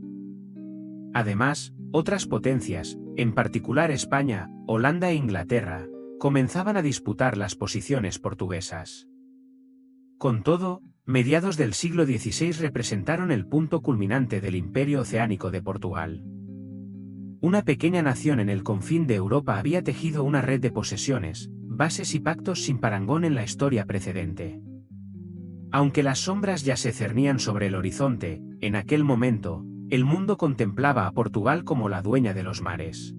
Además, otras potencias, en particular España, Holanda e Inglaterra, comenzaban a disputar las posiciones portuguesas. Con todo, mediados del siglo XVI representaron el punto culminante del Imperio Oceánico de Portugal. Una pequeña nación en el confín de Europa había tejido una red de posesiones, bases y pactos sin parangón en la historia precedente. Aunque las sombras ya se cernían sobre el horizonte, en aquel momento, el mundo contemplaba a Portugal como la dueña de los mares.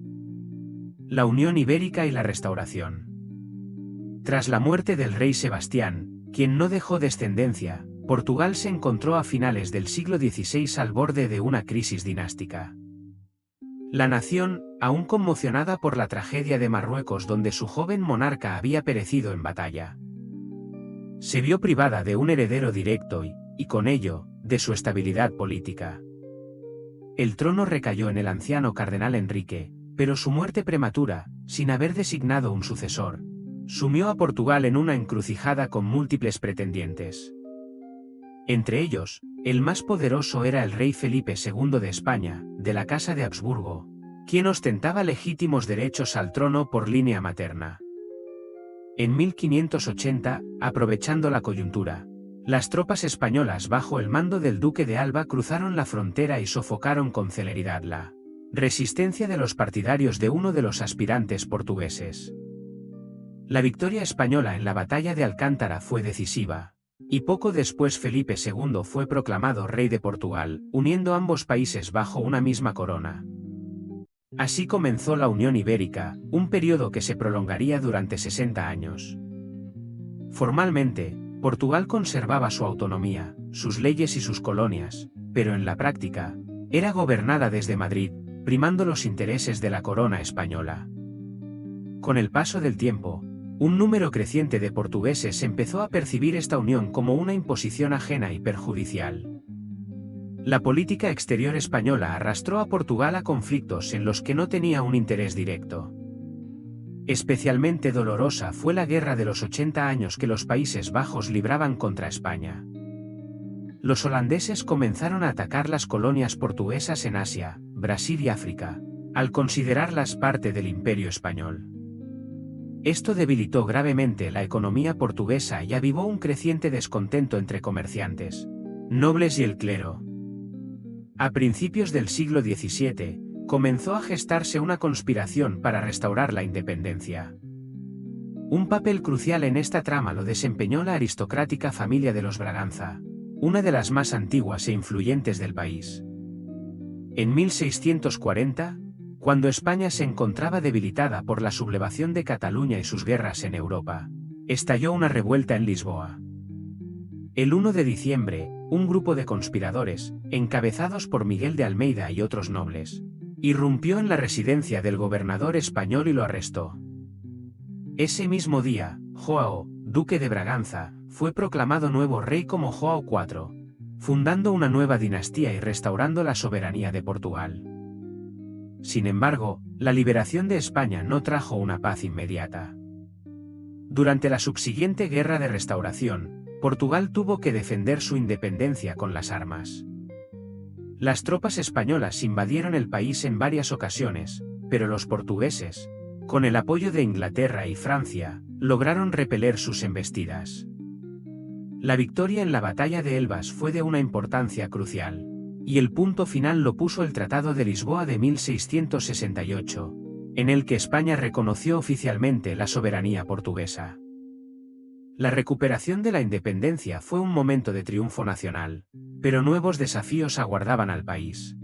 La Unión Ibérica y la Restauración. Tras la muerte del rey Sebastián, quien no dejó descendencia, Portugal se encontró a finales del siglo XVI al borde de una crisis dinástica. La nación, aún conmocionada por la tragedia de Marruecos donde su joven monarca había perecido en batalla, se vio privada de un heredero directo y con ello, de su estabilidad política. El trono recayó en el anciano cardenal Enrique, pero su muerte prematura, sin haber designado un sucesor, sumió a Portugal en una encrucijada con múltiples pretendientes. Entre ellos, el más poderoso era el rey Felipe II de España, de la Casa de Habsburgo, quien ostentaba legítimos derechos al trono por línea materna. En 1580, aprovechando la coyuntura, las tropas españolas bajo el mando del duque de Alba cruzaron la frontera y sofocaron con celeridad la resistencia de los partidarios de uno de los aspirantes portugueses. La victoria española en la batalla de Alcántara fue decisiva, y poco después Felipe II fue proclamado rey de Portugal, uniendo ambos países bajo una misma corona. Así comenzó la Unión Ibérica, un periodo que se prolongaría durante 60 años. Formalmente, Portugal conservaba su autonomía, sus leyes y sus colonias, pero en la práctica, era gobernada desde Madrid, primando los intereses de la corona española. Con el paso del tiempo, un número creciente de portugueses empezó a percibir esta unión como una imposición ajena y perjudicial. La política exterior española arrastró a Portugal a conflictos en los que no tenía un interés directo. Especialmente dolorosa fue la Guerra de los 80 años que los Países Bajos libraban contra España. Los holandeses comenzaron a atacar las colonias portuguesas en Asia, Brasil y África, al considerarlas parte del Imperio español. Esto debilitó gravemente la economía portuguesa y avivó un creciente descontento entre comerciantes, nobles y el clero. A principios del siglo XVII, comenzó a gestarse una conspiración para restaurar la independencia. Un papel crucial en esta trama lo desempeñó la aristocrática familia de los Braganza, una de las más antiguas e influyentes del país. En 1640, cuando España se encontraba debilitada por la sublevación de Cataluña y sus guerras en Europa, estalló una revuelta en Lisboa. El 1 de diciembre, un grupo de conspiradores, encabezados por Miguel de Almeida y otros nobles, irrumpió en la residencia del gobernador español y lo arrestó. Ese mismo día, João, duque de Braganza, fue proclamado nuevo rey como João IV, fundando una nueva dinastía y restaurando la soberanía de Portugal. Sin embargo, la liberación de España no trajo una paz inmediata. Durante la subsiguiente Guerra de Restauración, Portugal tuvo que defender su independencia con las armas. Las tropas españolas invadieron el país en varias ocasiones, pero los portugueses, con el apoyo de Inglaterra y Francia, lograron repeler sus embestidas. La victoria en la batalla de Elvas fue de una importancia crucial, y el punto final lo puso el Tratado de Lisboa de 1668, en el que España reconoció oficialmente la soberanía portuguesa. La recuperación de la independencia fue un momento de triunfo nacional, pero nuevos desafíos aguardaban al país.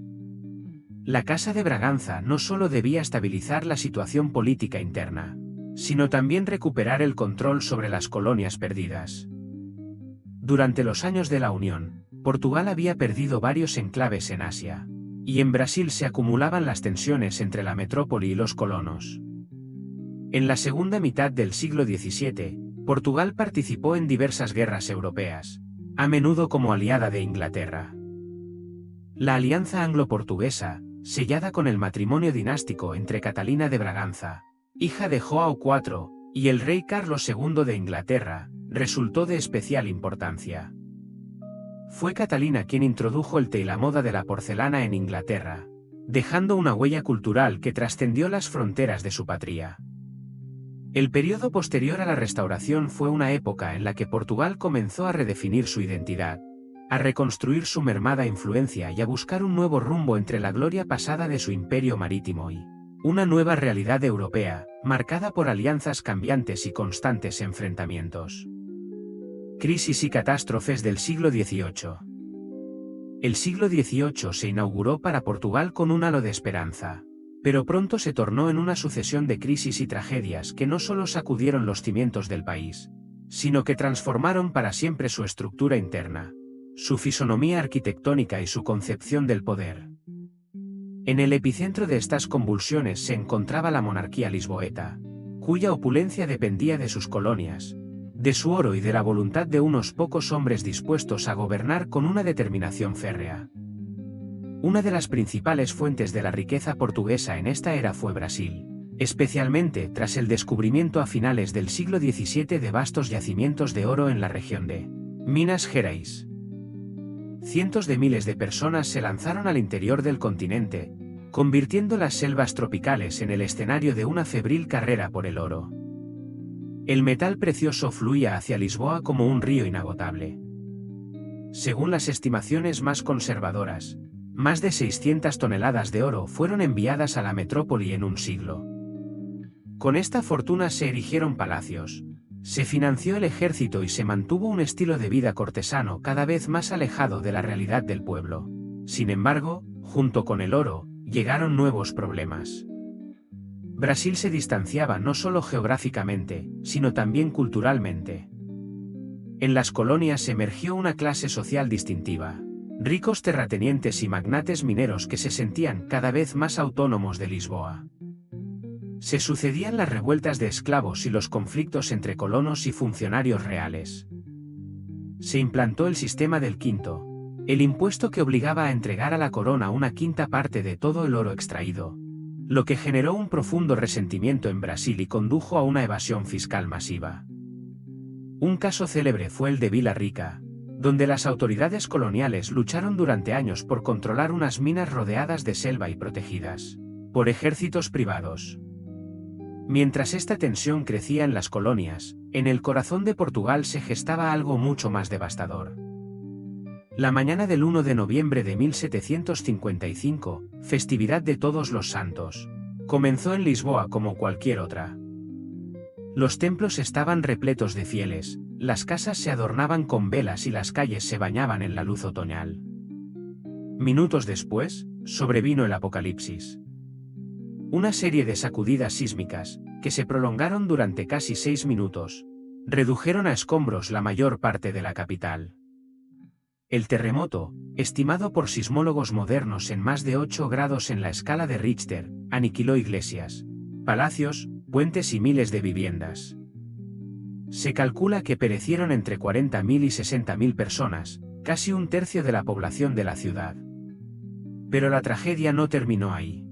La Casa de Braganza no solo debía estabilizar la situación política interna, sino también recuperar el control sobre las colonias perdidas. Durante los años de la Unión, Portugal había perdido varios enclaves en Asia, y en Brasil se acumulaban las tensiones entre la metrópoli y los colonos. En la segunda mitad del siglo XVII, Portugal participó en diversas guerras europeas, a menudo como aliada de Inglaterra. La alianza anglo-portuguesa, sellada con el matrimonio dinástico entre Catalina de Braganza, hija de João IV, y el rey Carlos II de Inglaterra, resultó de especial importancia. Fue Catalina quien introdujo el té y la moda de la porcelana en Inglaterra, dejando una huella cultural que trascendió las fronteras de su patria. El periodo posterior a la restauración fue una época en la que Portugal comenzó a redefinir su identidad, a reconstruir su mermada influencia y a buscar un nuevo rumbo entre la gloria pasada de su imperio marítimo y una nueva realidad europea, marcada por alianzas cambiantes y constantes enfrentamientos. Crisis y catástrofes del siglo XVIII. El siglo XVIII se inauguró para Portugal con un halo de esperanza, pero pronto se tornó en una sucesión de crisis y tragedias que no solo sacudieron los cimientos del país, sino que transformaron para siempre su estructura interna, su fisonomía arquitectónica y su concepción del poder. En el epicentro de estas convulsiones se encontraba la monarquía lisboeta, cuya opulencia dependía de sus colonias, de su oro y de la voluntad de unos pocos hombres dispuestos a gobernar con una determinación férrea. Una de las principales fuentes de la riqueza portuguesa en esta era fue Brasil, especialmente tras el descubrimiento a finales del siglo XVII de vastos yacimientos de oro en la región de Minas Gerais. Cientos de miles de personas se lanzaron al interior del continente, convirtiendo las selvas tropicales en el escenario de una febril carrera por el oro. El metal precioso fluía hacia Lisboa como un río inagotable. Según las estimaciones más conservadoras, más de 600 toneladas de oro fueron enviadas a la metrópoli en un siglo. Con esta fortuna se erigieron palacios, se financió el ejército y se mantuvo un estilo de vida cortesano cada vez más alejado de la realidad del pueblo. Sin embargo, junto con el oro, llegaron nuevos problemas. Brasil se distanciaba no solo geográficamente, sino también culturalmente. En las colonias emergió una clase social distintiva, ricos terratenientes y magnates mineros que se sentían cada vez más autónomos de Lisboa. Se sucedían las revueltas de esclavos y los conflictos entre colonos y funcionarios reales. Se implantó el sistema del quinto, el impuesto que obligaba a entregar a la corona una quinta parte de todo el oro extraído, lo que generó un profundo resentimiento en Brasil y condujo a una evasión fiscal masiva. Un caso célebre fue el de Vila Rica, donde las autoridades coloniales lucharon durante años por controlar unas minas rodeadas de selva y protegidas. por ejércitos privados. Mientras esta tensión crecía en las colonias, en el corazón de Portugal se gestaba algo mucho más devastador. La mañana del 1 de noviembre de 1755, festividad de Todos los Santos, comenzó en Lisboa como cualquier otra. Los templos estaban repletos de fieles, las casas se adornaban con velas y las calles se bañaban en la luz otoñal. Minutos después, sobrevino el apocalipsis. Una serie de sacudidas sísmicas, que se prolongaron durante casi 6 minutos, redujeron a escombros la mayor parte de la capital. El terremoto, estimado por sismólogos modernos en más de 8 grados en la escala de Richter, aniquiló iglesias, palacios, puentes y miles de viviendas. Se calcula que perecieron entre 40.000 y 60.000 personas, casi un tercio de la población de la ciudad. Pero la tragedia no terminó ahí.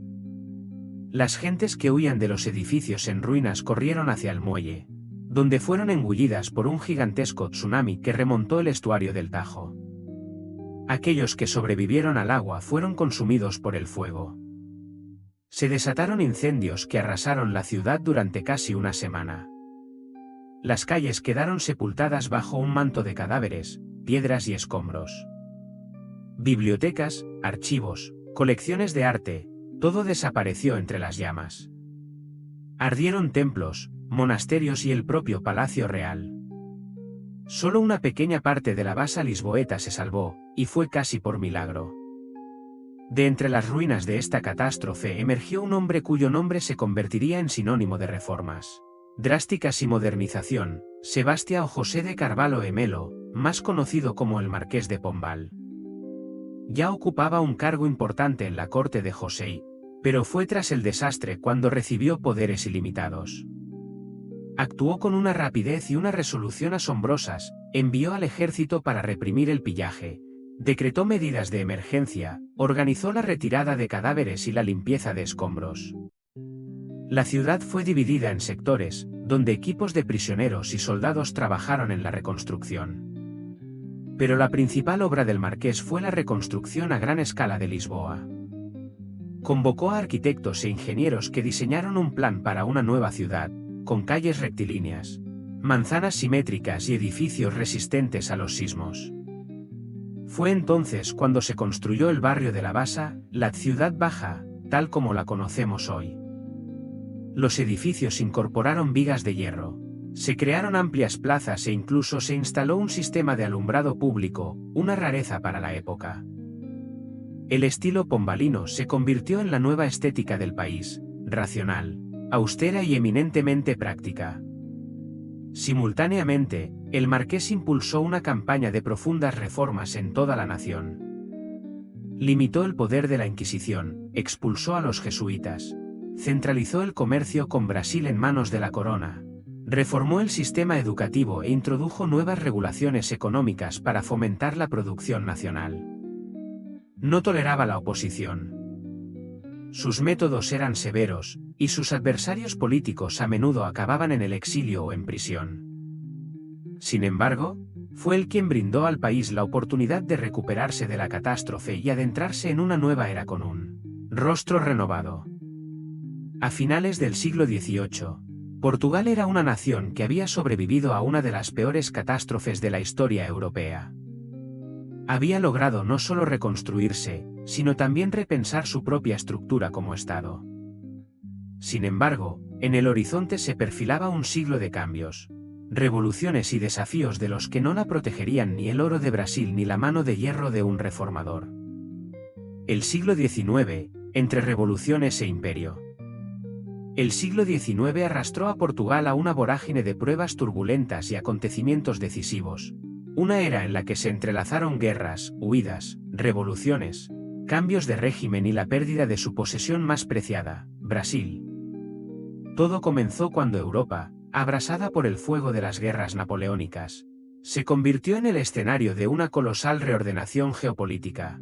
Las gentes que huían de los edificios en ruinas corrieron hacia el muelle, donde fueron engullidas por un gigantesco tsunami que remontó el estuario del Tajo. Aquellos que sobrevivieron al agua fueron consumidos por el fuego. Se desataron incendios que arrasaron la ciudad durante casi una semana. Las calles quedaron sepultadas bajo un manto de cadáveres, piedras y escombros. Bibliotecas, archivos, colecciones de arte, todo desapareció entre las llamas. Ardieron templos, monasterios y el propio Palacio Real. Solo una pequeña parte de la basa lisboeta se salvó, y fue casi por milagro. De entre las ruinas de esta catástrofe emergió un hombre cuyo nombre se convertiría en sinónimo de reformas drásticas y modernización, Sebastião José de Carvalho e Melo, más conocido como el Marqués de Pombal. Ya ocupaba un cargo importante en la corte de José, pero fue tras el desastre cuando recibió poderes ilimitados. Actuó con una rapidez y una resolución asombrosas, envió al ejército para reprimir el pillaje, decretó medidas de emergencia, organizó la retirada de cadáveres y la limpieza de escombros. La ciudad fue dividida en sectores, donde equipos de prisioneros y soldados trabajaron en la reconstrucción. Pero la principal obra del marqués fue la reconstrucción a gran escala de Lisboa. Convocó a arquitectos e ingenieros que diseñaron un plan para una nueva ciudad, con calles rectilíneas, manzanas simétricas y edificios resistentes a los sismos. Fue entonces cuando se construyó el barrio de la Basa, la Ciudad Baja, tal como la conocemos hoy. Los edificios incorporaron vigas de hierro, se crearon amplias plazas e incluso se instaló un sistema de alumbrado público, una rareza para la época. El estilo pombalino se convirtió en la nueva estética del país, racional, austera y eminentemente práctica. Simultáneamente, el marqués impulsó una campaña de profundas reformas en toda la nación. Limitó el poder de la Inquisición, expulsó a los jesuitas, centralizó el comercio con Brasil en manos de la corona, reformó el sistema educativo e introdujo nuevas regulaciones económicas para fomentar la producción nacional. No toleraba la oposición. Sus métodos eran severos, y sus adversarios políticos a menudo acababan en el exilio o en prisión. Sin embargo, fue él quien brindó al país la oportunidad de recuperarse de la catástrofe y adentrarse en una nueva era con un rostro renovado. A finales del siglo XVIII, Portugal era una nación que había sobrevivido a una de las peores catástrofes de la historia europea. Había logrado no solo reconstruirse, sino también repensar su propia estructura como Estado. Sin embargo, en el horizonte se perfilaba un siglo de cambios, revoluciones y desafíos de los que no la protegerían ni el oro de Brasil ni la mano de hierro de un reformador. El siglo XIX, entre revoluciones e imperio. El siglo XIX arrastró a Portugal a una vorágine de pruebas turbulentas y acontecimientos decisivos, una era en la que se entrelazaron guerras, huidas, revoluciones, cambios de régimen y la pérdida de su posesión más preciada, Brasil. Todo comenzó cuando Europa, abrasada por el fuego de las guerras napoleónicas, se convirtió en el escenario de una colosal reordenación geopolítica.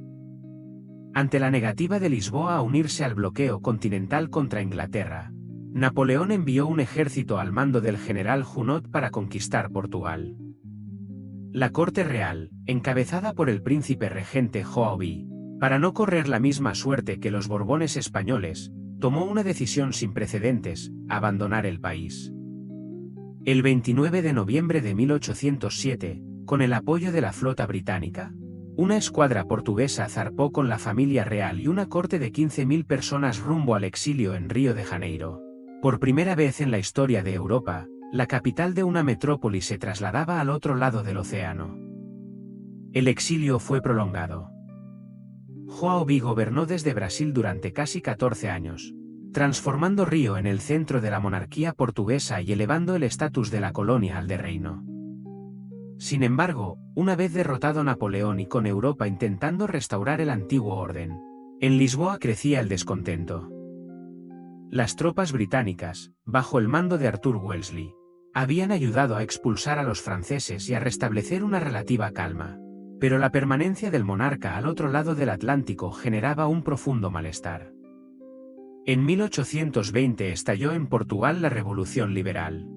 Ante la negativa de Lisboa a unirse al bloqueo continental contra Inglaterra, Napoleón envió un ejército al mando del general Junot para conquistar Portugal. La corte real, encabezada por el príncipe regente João I, para no correr la misma suerte que los Borbones españoles, tomó una decisión sin precedentes: abandonar el país. El 29 de noviembre de 1807, con el apoyo de la flota británica, una escuadra portuguesa zarpó con la familia real y una corte de 15.000 personas rumbo al exilio en Río de Janeiro. Por primera vez en la historia de Europa, la capital de una metrópoli se trasladaba al otro lado del océano. El exilio fue prolongado. João V gobernó desde Brasil durante casi 14 años, transformando Río en el centro de la monarquía portuguesa y elevando el estatus de la colonia al de reino. Sin embargo, una vez derrotado Napoleón y con Europa intentando restaurar el antiguo orden, en Lisboa crecía el descontento. Las tropas británicas, bajo el mando de Arthur Wellesley, habían ayudado a expulsar a los franceses y a restablecer una relativa calma, pero la permanencia del monarca al otro lado del Atlántico generaba un profundo malestar. En 1820 estalló en Portugal la Revolución Liberal.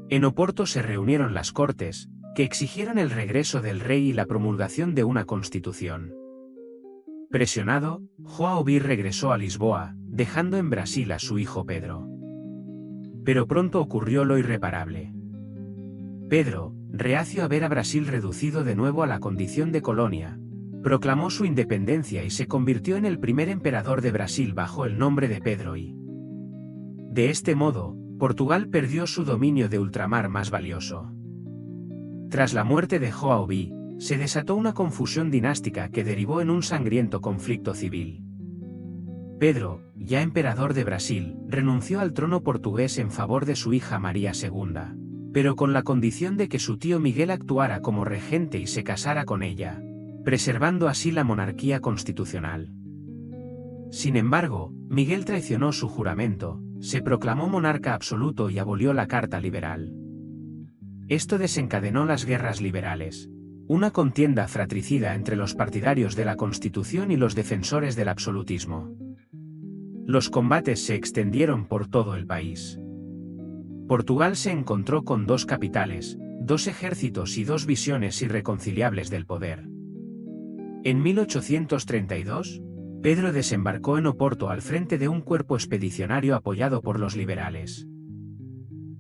En Oporto se reunieron las Cortes, que exigieron el regreso del rey y la promulgación de una constitución. Presionado, João V regresó a Lisboa, dejando en Brasil a su hijo Pedro. Pero pronto ocurrió lo irreparable. Pedro, reacio a ver a Brasil reducido de nuevo a la condición de colonia, proclamó su independencia y se convirtió en el primer emperador de Brasil bajo el nombre de Pedro I. De este modo, Portugal perdió su dominio de ultramar más valioso. Tras la muerte de João V, se desató una confusión dinástica que derivó en un sangriento conflicto civil. Pedro, ya emperador de Brasil, renunció al trono portugués en favor de su hija María II, pero con la condición de que su tío Miguel actuara como regente y se casara con ella, preservando así la monarquía constitucional. Sin embargo, Miguel traicionó su juramento, se proclamó monarca absoluto y abolió la Carta Liberal. Esto desencadenó las guerras liberales, una contienda fratricida entre los partidarios de la Constitución y los defensores del absolutismo. Los combates se extendieron por todo el país. Portugal se encontró con dos capitales, dos ejércitos y dos visiones irreconciliables del poder. En 1832, Pedro desembarcó en Oporto al frente de un cuerpo expedicionario apoyado por los liberales.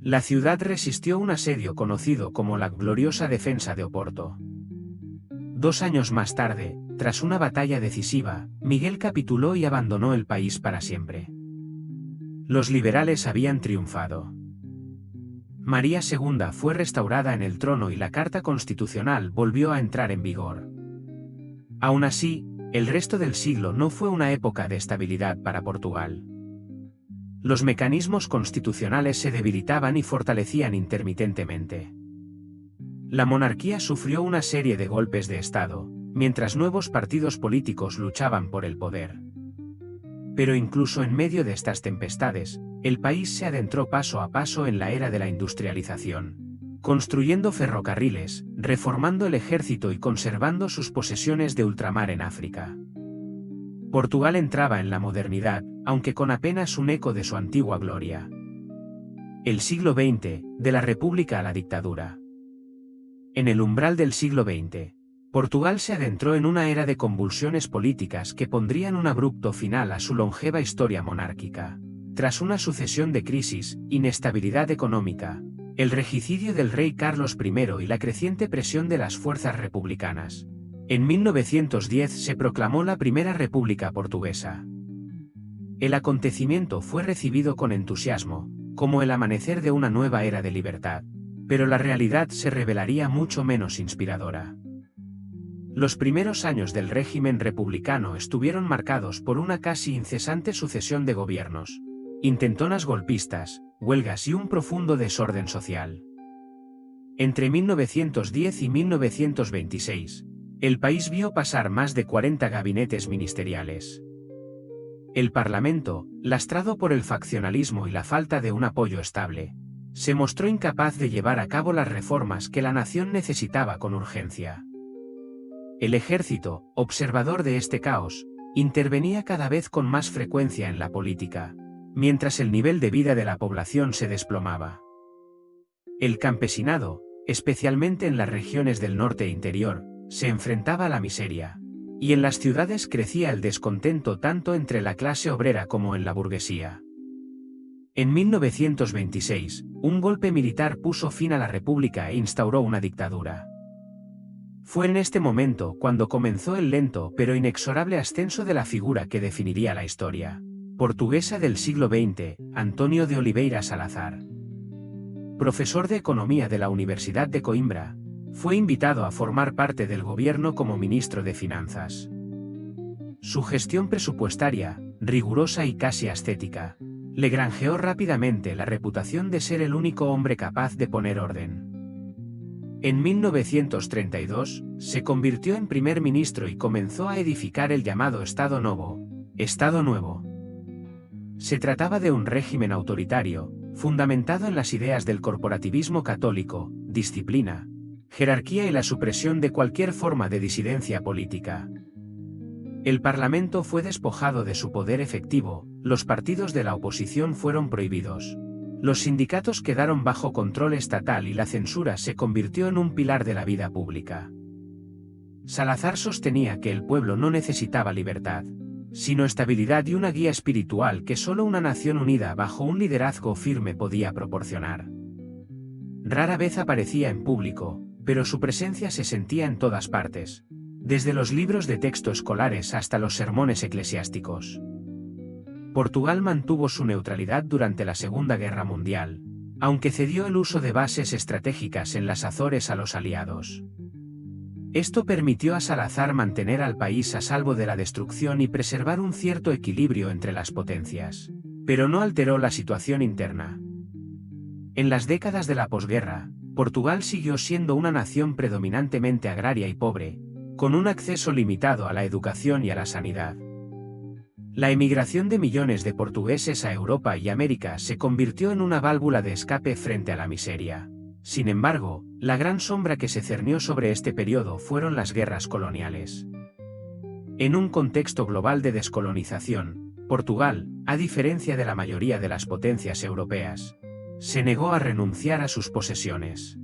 La ciudad resistió un asedio conocido como la Gloriosa Defensa de Oporto. 2 años más tarde, tras una batalla decisiva, Miguel capituló y abandonó el país para siempre. Los liberales habían triunfado. María II fue restaurada en el trono y la Carta Constitucional volvió a entrar en vigor. Aún así, el resto del siglo no fue una época de estabilidad para Portugal. Los mecanismos constitucionales se debilitaban y fortalecían intermitentemente. La monarquía sufrió una serie de golpes de Estado, mientras nuevos partidos políticos luchaban por el poder. Pero incluso en medio de estas tempestades, el país se adentró paso a paso en la era de la industrialización, construyendo ferrocarriles, reformando el ejército y conservando sus posesiones de ultramar en África. Portugal entraba en la modernidad, aunque con apenas un eco de su antigua gloria. El siglo XX, de la República a la dictadura. En el umbral del siglo XX, Portugal se adentró en una era de convulsiones políticas que pondrían un abrupto final a su longeva historia monárquica. Tras una sucesión de crisis, inestabilidad económica, el regicidio del rey Carlos I y la creciente presión de las fuerzas republicanas, en 1910 se proclamó la Primera República Portuguesa. El acontecimiento fue recibido con entusiasmo, como el amanecer de una nueva era de libertad, pero la realidad se revelaría mucho menos inspiradora. Los primeros años del régimen republicano estuvieron marcados por una casi incesante sucesión de gobiernos, intentonas golpistas, huelgas y un profundo desorden social. Entre 1910 y 1926, el país vio pasar más de 40 gabinetes ministeriales. El Parlamento, lastrado por el faccionalismo y la falta de un apoyo estable, se mostró incapaz de llevar a cabo las reformas que la nación necesitaba con urgencia. El ejército, observador de este caos, intervenía cada vez con más frecuencia en la política, mientras el nivel de vida de la población se desplomaba. El campesinado, especialmente en las regiones del norte e interior, se enfrentaba a la miseria, Y en las ciudades crecía el descontento tanto entre la clase obrera como en la burguesía. En 1926, un golpe militar puso fin a la república e instauró una dictadura. Fue en este momento cuando comenzó el lento pero inexorable ascenso de la figura que definiría la historia portuguesa del siglo XX, António de Oliveira Salazar. Profesor de Economía de la Universidad de Coimbra, fue invitado a formar parte del gobierno como ministro de Finanzas. Su gestión presupuestaria, rigurosa y casi ascética, le granjeó rápidamente la reputación de ser el único hombre capaz de poner orden. En 1932, se convirtió en primer ministro y comenzó a edificar el llamado Estado Novo, Estado Nuevo. Se trataba de un régimen autoritario, fundamentado en las ideas del corporativismo católico, disciplina, jerarquía y la supresión de cualquier forma de disidencia política. El Parlamento fue despojado de su poder efectivo, los partidos de la oposición fueron prohibidos. Los sindicatos quedaron bajo control estatal y la censura se convirtió en un pilar de la vida pública. Salazar sostenía que el pueblo no necesitaba libertad, sino estabilidad y una guía espiritual que solo una nación unida bajo un liderazgo firme podía proporcionar. Rara vez aparecía en público, pero su presencia se sentía en todas partes, desde los libros de texto escolares hasta los sermones eclesiásticos. Portugal mantuvo su neutralidad durante la Segunda Guerra Mundial, aunque cedió el uso de bases estratégicas en las Azores a los aliados. Esto permitió a Salazar mantener al país a salvo de la destrucción y preservar un cierto equilibrio entre las potencias, pero no alteró la situación interna. En las décadas de la posguerra, Portugal siguió siendo una nación predominantemente agraria y pobre, con un acceso limitado a la educación y a la sanidad. La emigración de millones de portugueses a Europa y América se convirtió en una válvula de escape frente a la miseria. Sin embargo, la gran sombra que se cernió sobre este periodo fueron las guerras coloniales. En un contexto global de descolonización, Portugal, a diferencia de la mayoría de las potencias europeas, se negó a renunciar a sus posesiones.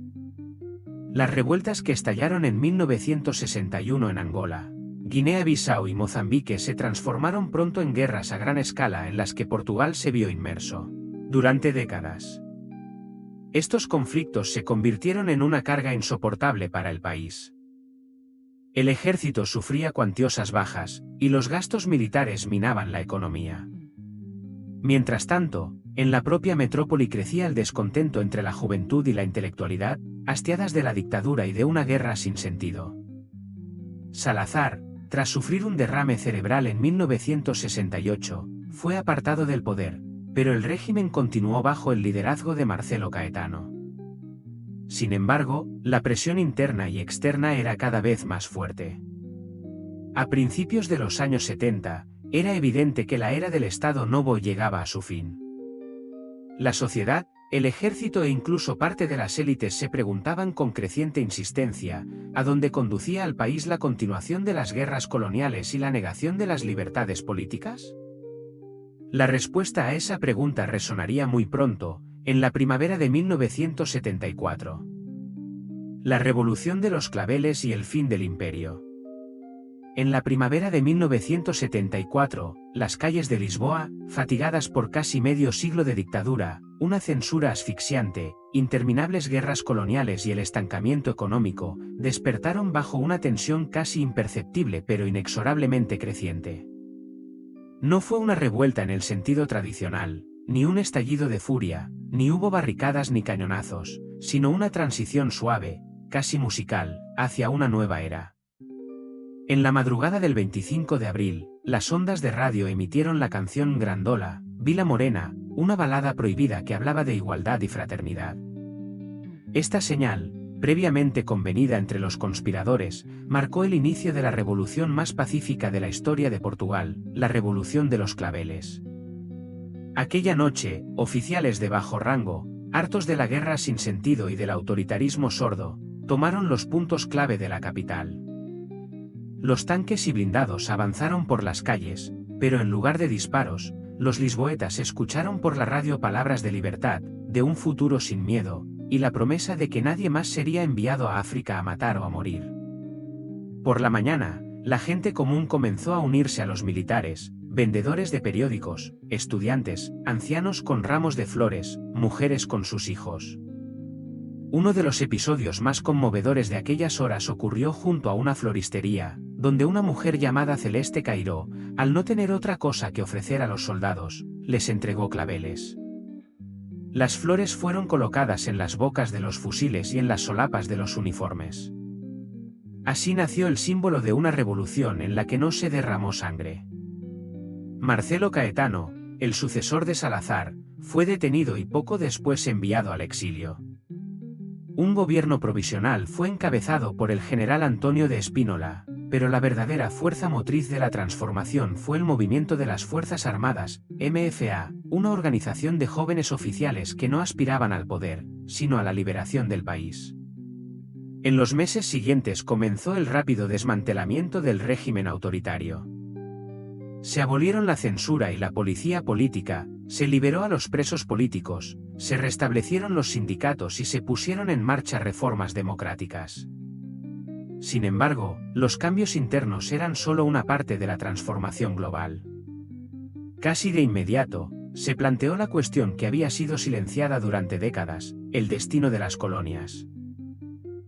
Las revueltas que estallaron en 1961 en Angola, Guinea-Bissau y Mozambique se transformaron pronto en guerras a gran escala en las que Portugal se vio inmerso durante décadas. Estos conflictos se convirtieron en una carga insoportable para el país. El ejército sufría cuantiosas bajas, y los gastos militares minaban la economía. Mientras tanto, en la propia metrópoli crecía el descontento entre la juventud y la intelectualidad, hastiadas de la dictadura y de una guerra sin sentido. Salazar, tras sufrir un derrame cerebral en 1968, fue apartado del poder, pero el régimen continuó bajo el liderazgo de Marcelo Caetano. Sin embargo, la presión interna y externa era cada vez más fuerte. A principios de los años 70, era evidente que la era del Estado Novo llegaba a su fin. La sociedad, el ejército e incluso parte de las élites se preguntaban con creciente insistencia, ¿a dónde conducía al país la continuación de las guerras coloniales y la negación de las libertades políticas? La respuesta a esa pregunta resonaría muy pronto, en la primavera de 1974. La Revolución de los Claveles y el fin del imperio. En la primavera de 1974, las calles de Lisboa, fatigadas por casi medio siglo de dictadura, una censura asfixiante, interminables guerras coloniales y el estancamiento económico, despertaron bajo una tensión casi imperceptible pero inexorablemente creciente. No fue una revuelta en el sentido tradicional, ni un estallido de furia, ni hubo barricadas ni cañonazos, sino una transición suave, casi musical, hacia una nueva era. En la madrugada del 25 de abril, las ondas de radio emitieron la canción Grandola, Vila Morena, una balada prohibida que hablaba de igualdad y fraternidad. Esta señal, previamente convenida entre los conspiradores, marcó el inicio de la revolución más pacífica de la historia de Portugal, la Revolución de los Claveles. Aquella noche, oficiales de bajo rango, hartos de la guerra sin sentido y del autoritarismo sordo, tomaron los puntos clave de la capital. Los tanques y blindados avanzaron por las calles, pero en lugar de disparos, los lisboetas escucharon por la radio palabras de libertad, de un futuro sin miedo, y la promesa de que nadie más sería enviado a África a matar o a morir. Por la mañana, La gente común comenzó a unirse a los militares, vendedores de periódicos, estudiantes, ancianos con ramos de flores, mujeres con sus hijos. Uno de los episodios más conmovedores de aquellas horas ocurrió junto a una floristería, donde una mujer llamada Celeste Cairó, al no tener otra cosa que ofrecer a los soldados, les entregó claveles. Las flores fueron colocadas en las bocas de los fusiles y en las solapas de los uniformes. Así nació el símbolo de una revolución en la que no se derramó sangre. Marcelo Caetano, el sucesor de Salazar, fue detenido y poco después enviado al exilio. Un gobierno provisional fue encabezado por el general Antonio de Espínola, pero la verdadera fuerza motriz de la transformación fue el movimiento de las Fuerzas Armadas, MFA, una organización de jóvenes oficiales que no aspiraban al poder, sino a la liberación del país. En los meses siguientes comenzó el rápido desmantelamiento del régimen autoritario. Se abolieron la censura y la policía política, se liberó a los presos políticos, se restablecieron los sindicatos y se pusieron en marcha reformas democráticas. Sin embargo, los cambios internos eran solo una parte de la transformación global. Casi de inmediato, se planteó la cuestión que había sido silenciada durante décadas, el destino de las colonias.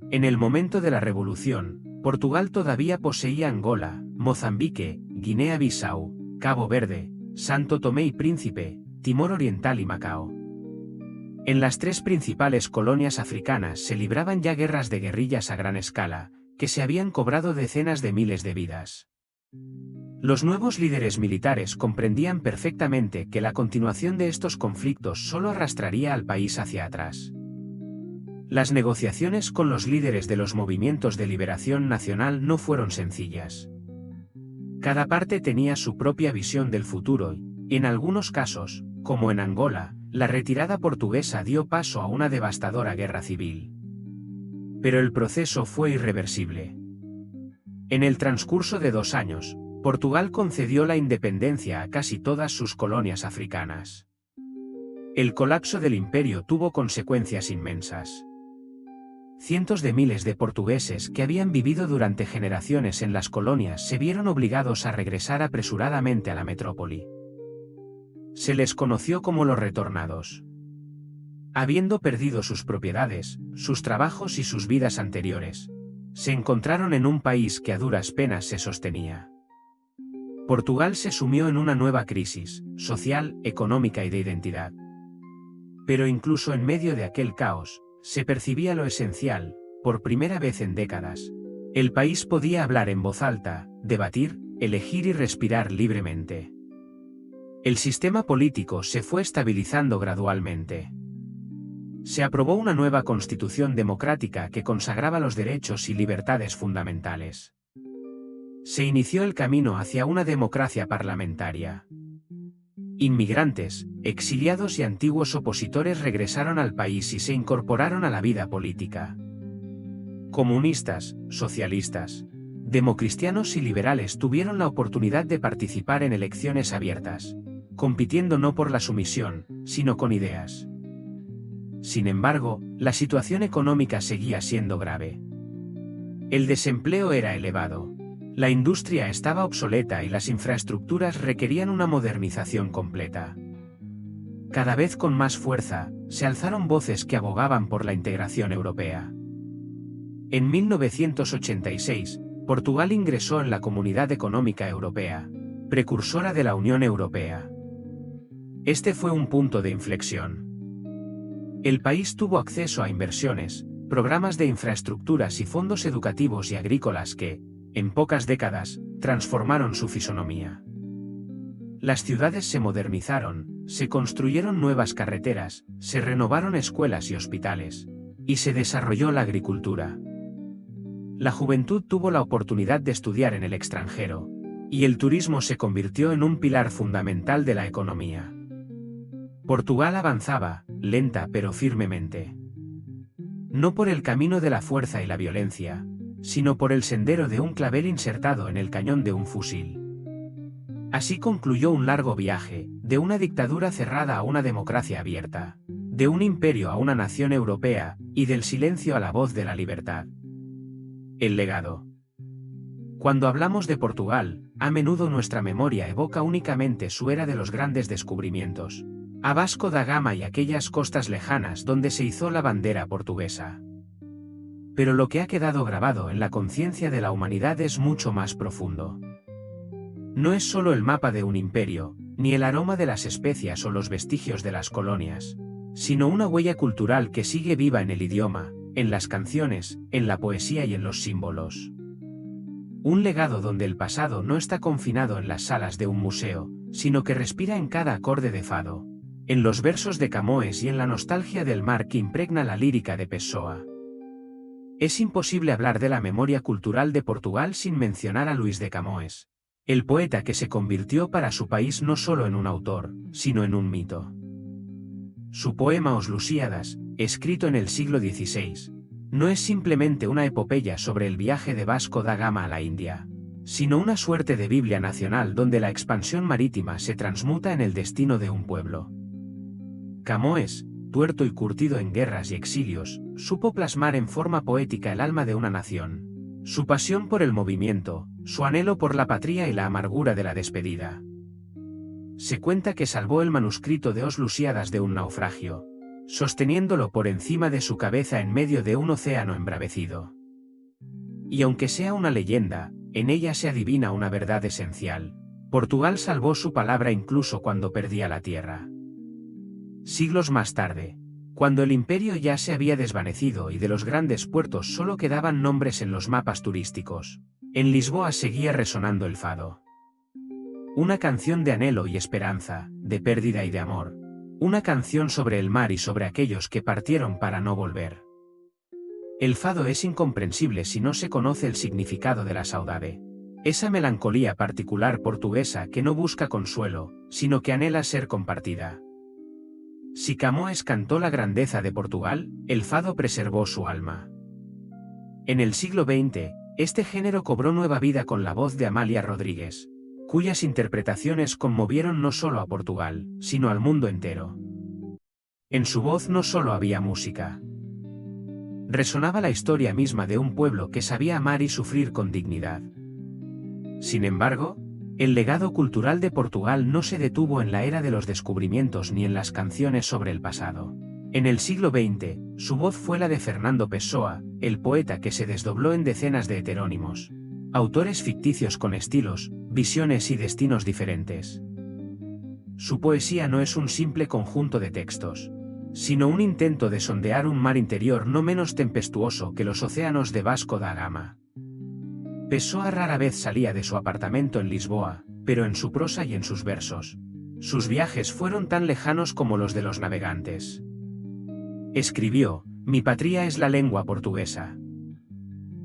En el momento de la revolución, Portugal todavía poseía Angola, Mozambique, Guinea-Bissau, Cabo Verde, Santo Tomé y Príncipe, Timor Oriental y Macao. En las tres principales colonias africanas se libraban ya guerras de guerrillas a gran escala, que se habían cobrado decenas de miles de vidas. Los nuevos líderes militares comprendían perfectamente que la continuación de estos conflictos solo arrastraría al país hacia atrás. Las negociaciones con los líderes de los movimientos de liberación nacional no fueron sencillas. Cada parte tenía su propia visión del futuro y, en algunos casos, como en Angola, la retirada portuguesa dio paso a una devastadora guerra civil. Pero el proceso fue irreversible. En el transcurso de 2 años, Portugal concedió la independencia a casi todas sus colonias africanas. El colapso del imperio tuvo consecuencias inmensas. Cientos de miles de portugueses que habían vivido durante generaciones en las colonias se vieron obligados a regresar apresuradamente a la metrópoli. Se les conoció como los retornados. Habiendo perdido sus propiedades, sus trabajos y sus vidas anteriores, se encontraron en un país que a duras penas se sostenía. Portugal se sumió en una nueva crisis, social, económica y de identidad. Pero incluso en medio de aquel caos, se percibía lo esencial, por primera vez en décadas. El país podía hablar en voz alta, debatir, elegir y respirar libremente. El sistema político se fue estabilizando gradualmente. Se aprobó una nueva constitución democrática que consagraba los derechos y libertades fundamentales. Se inició el camino hacia una democracia parlamentaria. Inmigrantes, exiliados y antiguos opositores regresaron al país y se incorporaron a la vida política. Comunistas, socialistas, democristianos y liberales tuvieron la oportunidad de participar en elecciones abiertas, compitiendo no por la sumisión, sino con ideas. Sin embargo, la situación económica seguía siendo grave. El desempleo era elevado. La industria estaba obsoleta y las infraestructuras requerían una modernización completa. Cada vez con más fuerza, se alzaron voces que abogaban por la integración europea. En 1986, Portugal ingresó en la Comunidad Económica Europea, precursora de la Unión Europea. Este fue un punto de inflexión. El país tuvo acceso a inversiones, programas de infraestructuras y fondos educativos y agrícolas que, en pocas décadas, transformaron su fisonomía. Las ciudades se modernizaron, se construyeron nuevas carreteras, se renovaron escuelas y hospitales, y se desarrolló la agricultura. La juventud tuvo la oportunidad de estudiar en el extranjero, y el turismo se convirtió en un pilar fundamental de la economía. Portugal avanzaba, lenta pero firmemente. No por el camino de la fuerza y la violencia, sino por el sendero de un clavel insertado en el cañón de un fusil. Así concluyó un largo viaje, de una dictadura cerrada a una democracia abierta, de un imperio a una nación europea, y del silencio a la voz de la libertad. El legado. Cuando hablamos de Portugal, a menudo nuestra memoria evoca únicamente su era de los grandes descubrimientos. A Vasco da Gama y aquellas costas lejanas donde se izó la bandera portuguesa. Pero lo que ha quedado grabado en la conciencia de la humanidad es mucho más profundo. No es solo el mapa de un imperio, ni el aroma de las especias o los vestigios de las colonias, sino una huella cultural que sigue viva en el idioma, en las canciones, en la poesía y en los símbolos. Un legado donde el pasado no está confinado en las salas de un museo, sino que respira en cada acorde de fado, en los versos de Camões y en la nostalgia del mar que impregna la lírica de Pessoa. Es imposible hablar de la memoria cultural de Portugal sin mencionar a Luís de Camões, el poeta que se convirtió para su país no solo en un autor, sino en un mito. Su poema Os Lusíadas, escrito en el siglo XVI, no es simplemente una epopeya sobre el viaje de Vasco da Gama a la India, sino una suerte de Biblia nacional donde la expansión marítima se transmuta en el destino de un pueblo. Camões, tuerto y curtido en guerras y exilios, supo plasmar en forma poética el alma de una nación, su pasión por el movimiento, su anhelo por la patria y la amargura de la despedida. Se cuenta que salvó el manuscrito de Os Lusíadas de un naufragio, sosteniéndolo por encima de su cabeza en medio de un océano embravecido. Y aunque sea una leyenda, en ella se adivina una verdad esencial. Portugal salvó su palabra incluso cuando perdía la tierra. Siglos más tarde, cuando el imperio ya se había desvanecido y de los grandes puertos solo quedaban nombres en los mapas turísticos, en Lisboa seguía resonando el fado. Una canción de anhelo y esperanza, de pérdida y de amor. Una canción sobre el mar y sobre aquellos que partieron para no volver. El fado es incomprensible si no se conoce el significado de la saudade. Esa melancolía particular portuguesa que no busca consuelo, sino que anhela ser compartida. Si Camões cantó la grandeza de Portugal, el fado preservó su alma. En el siglo XX, este género cobró nueva vida con la voz de Amália Rodrigues, cuyas interpretaciones conmovieron no solo a Portugal, sino al mundo entero. En su voz no solo había música. Resonaba la historia misma de un pueblo que sabía amar y sufrir con dignidad. Sin embargo, el legado cultural de Portugal no se detuvo en la era de los descubrimientos ni en las canciones sobre el pasado. En el siglo XX, su voz fue la de Fernando Pessoa, el poeta que se desdobló en decenas de heterónimos, autores ficticios con estilos, visiones y destinos diferentes. Su poesía no es un simple conjunto de textos, sino un intento de sondear un mar interior no menos tempestuoso que los océanos de Vasco da Gama. Pessoa rara vez salía de su apartamento en Lisboa, pero en su prosa y en sus versos, sus viajes fueron tan lejanos como los de los navegantes. Escribió: "Mi patria es la lengua portuguesa".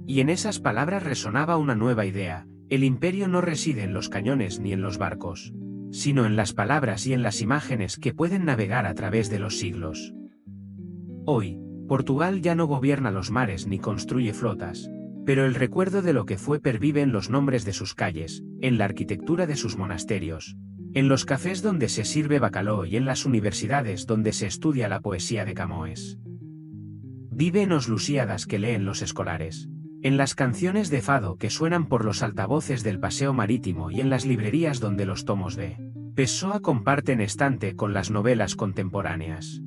Y en esas palabras resonaba una nueva idea: el imperio no reside en los cañones ni en los barcos, sino en las palabras y en las imágenes que pueden navegar a través de los siglos. Hoy, Portugal ya no gobierna los mares ni construye flotas, pero el recuerdo de lo que fue pervive en los nombres de sus calles, en la arquitectura de sus monasterios, en los cafés donde se sirve bacalao y en las universidades donde se estudia la poesía de Camões. Vive en Os Lusíadas que leen los escolares, en las canciones de fado que suenan por los altavoces del paseo marítimo y en las librerías donde los tomos de Pessoa comparten estante con las novelas contemporáneas.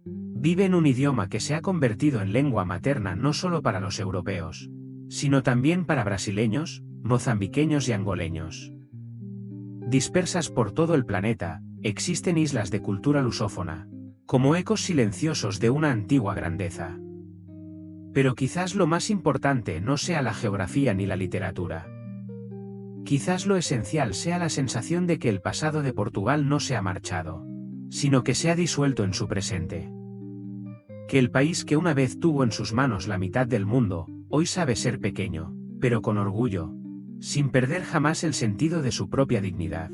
Vive en un idioma que se ha convertido en lengua materna no solo para los europeos, sino también para brasileños, mozambiqueños y angoleños. Dispersas por todo el planeta, existen islas de cultura lusófona, como ecos silenciosos de una antigua grandeza. Pero quizás lo más importante no sea la geografía ni la literatura. Quizás lo esencial sea la sensación de que el pasado de Portugal no se ha marchado, sino que se ha disuelto en su presente. Que el país que una vez tuvo en sus manos la mitad del mundo, hoy sabe ser pequeño, pero con orgullo, sin perder jamás el sentido de su propia dignidad.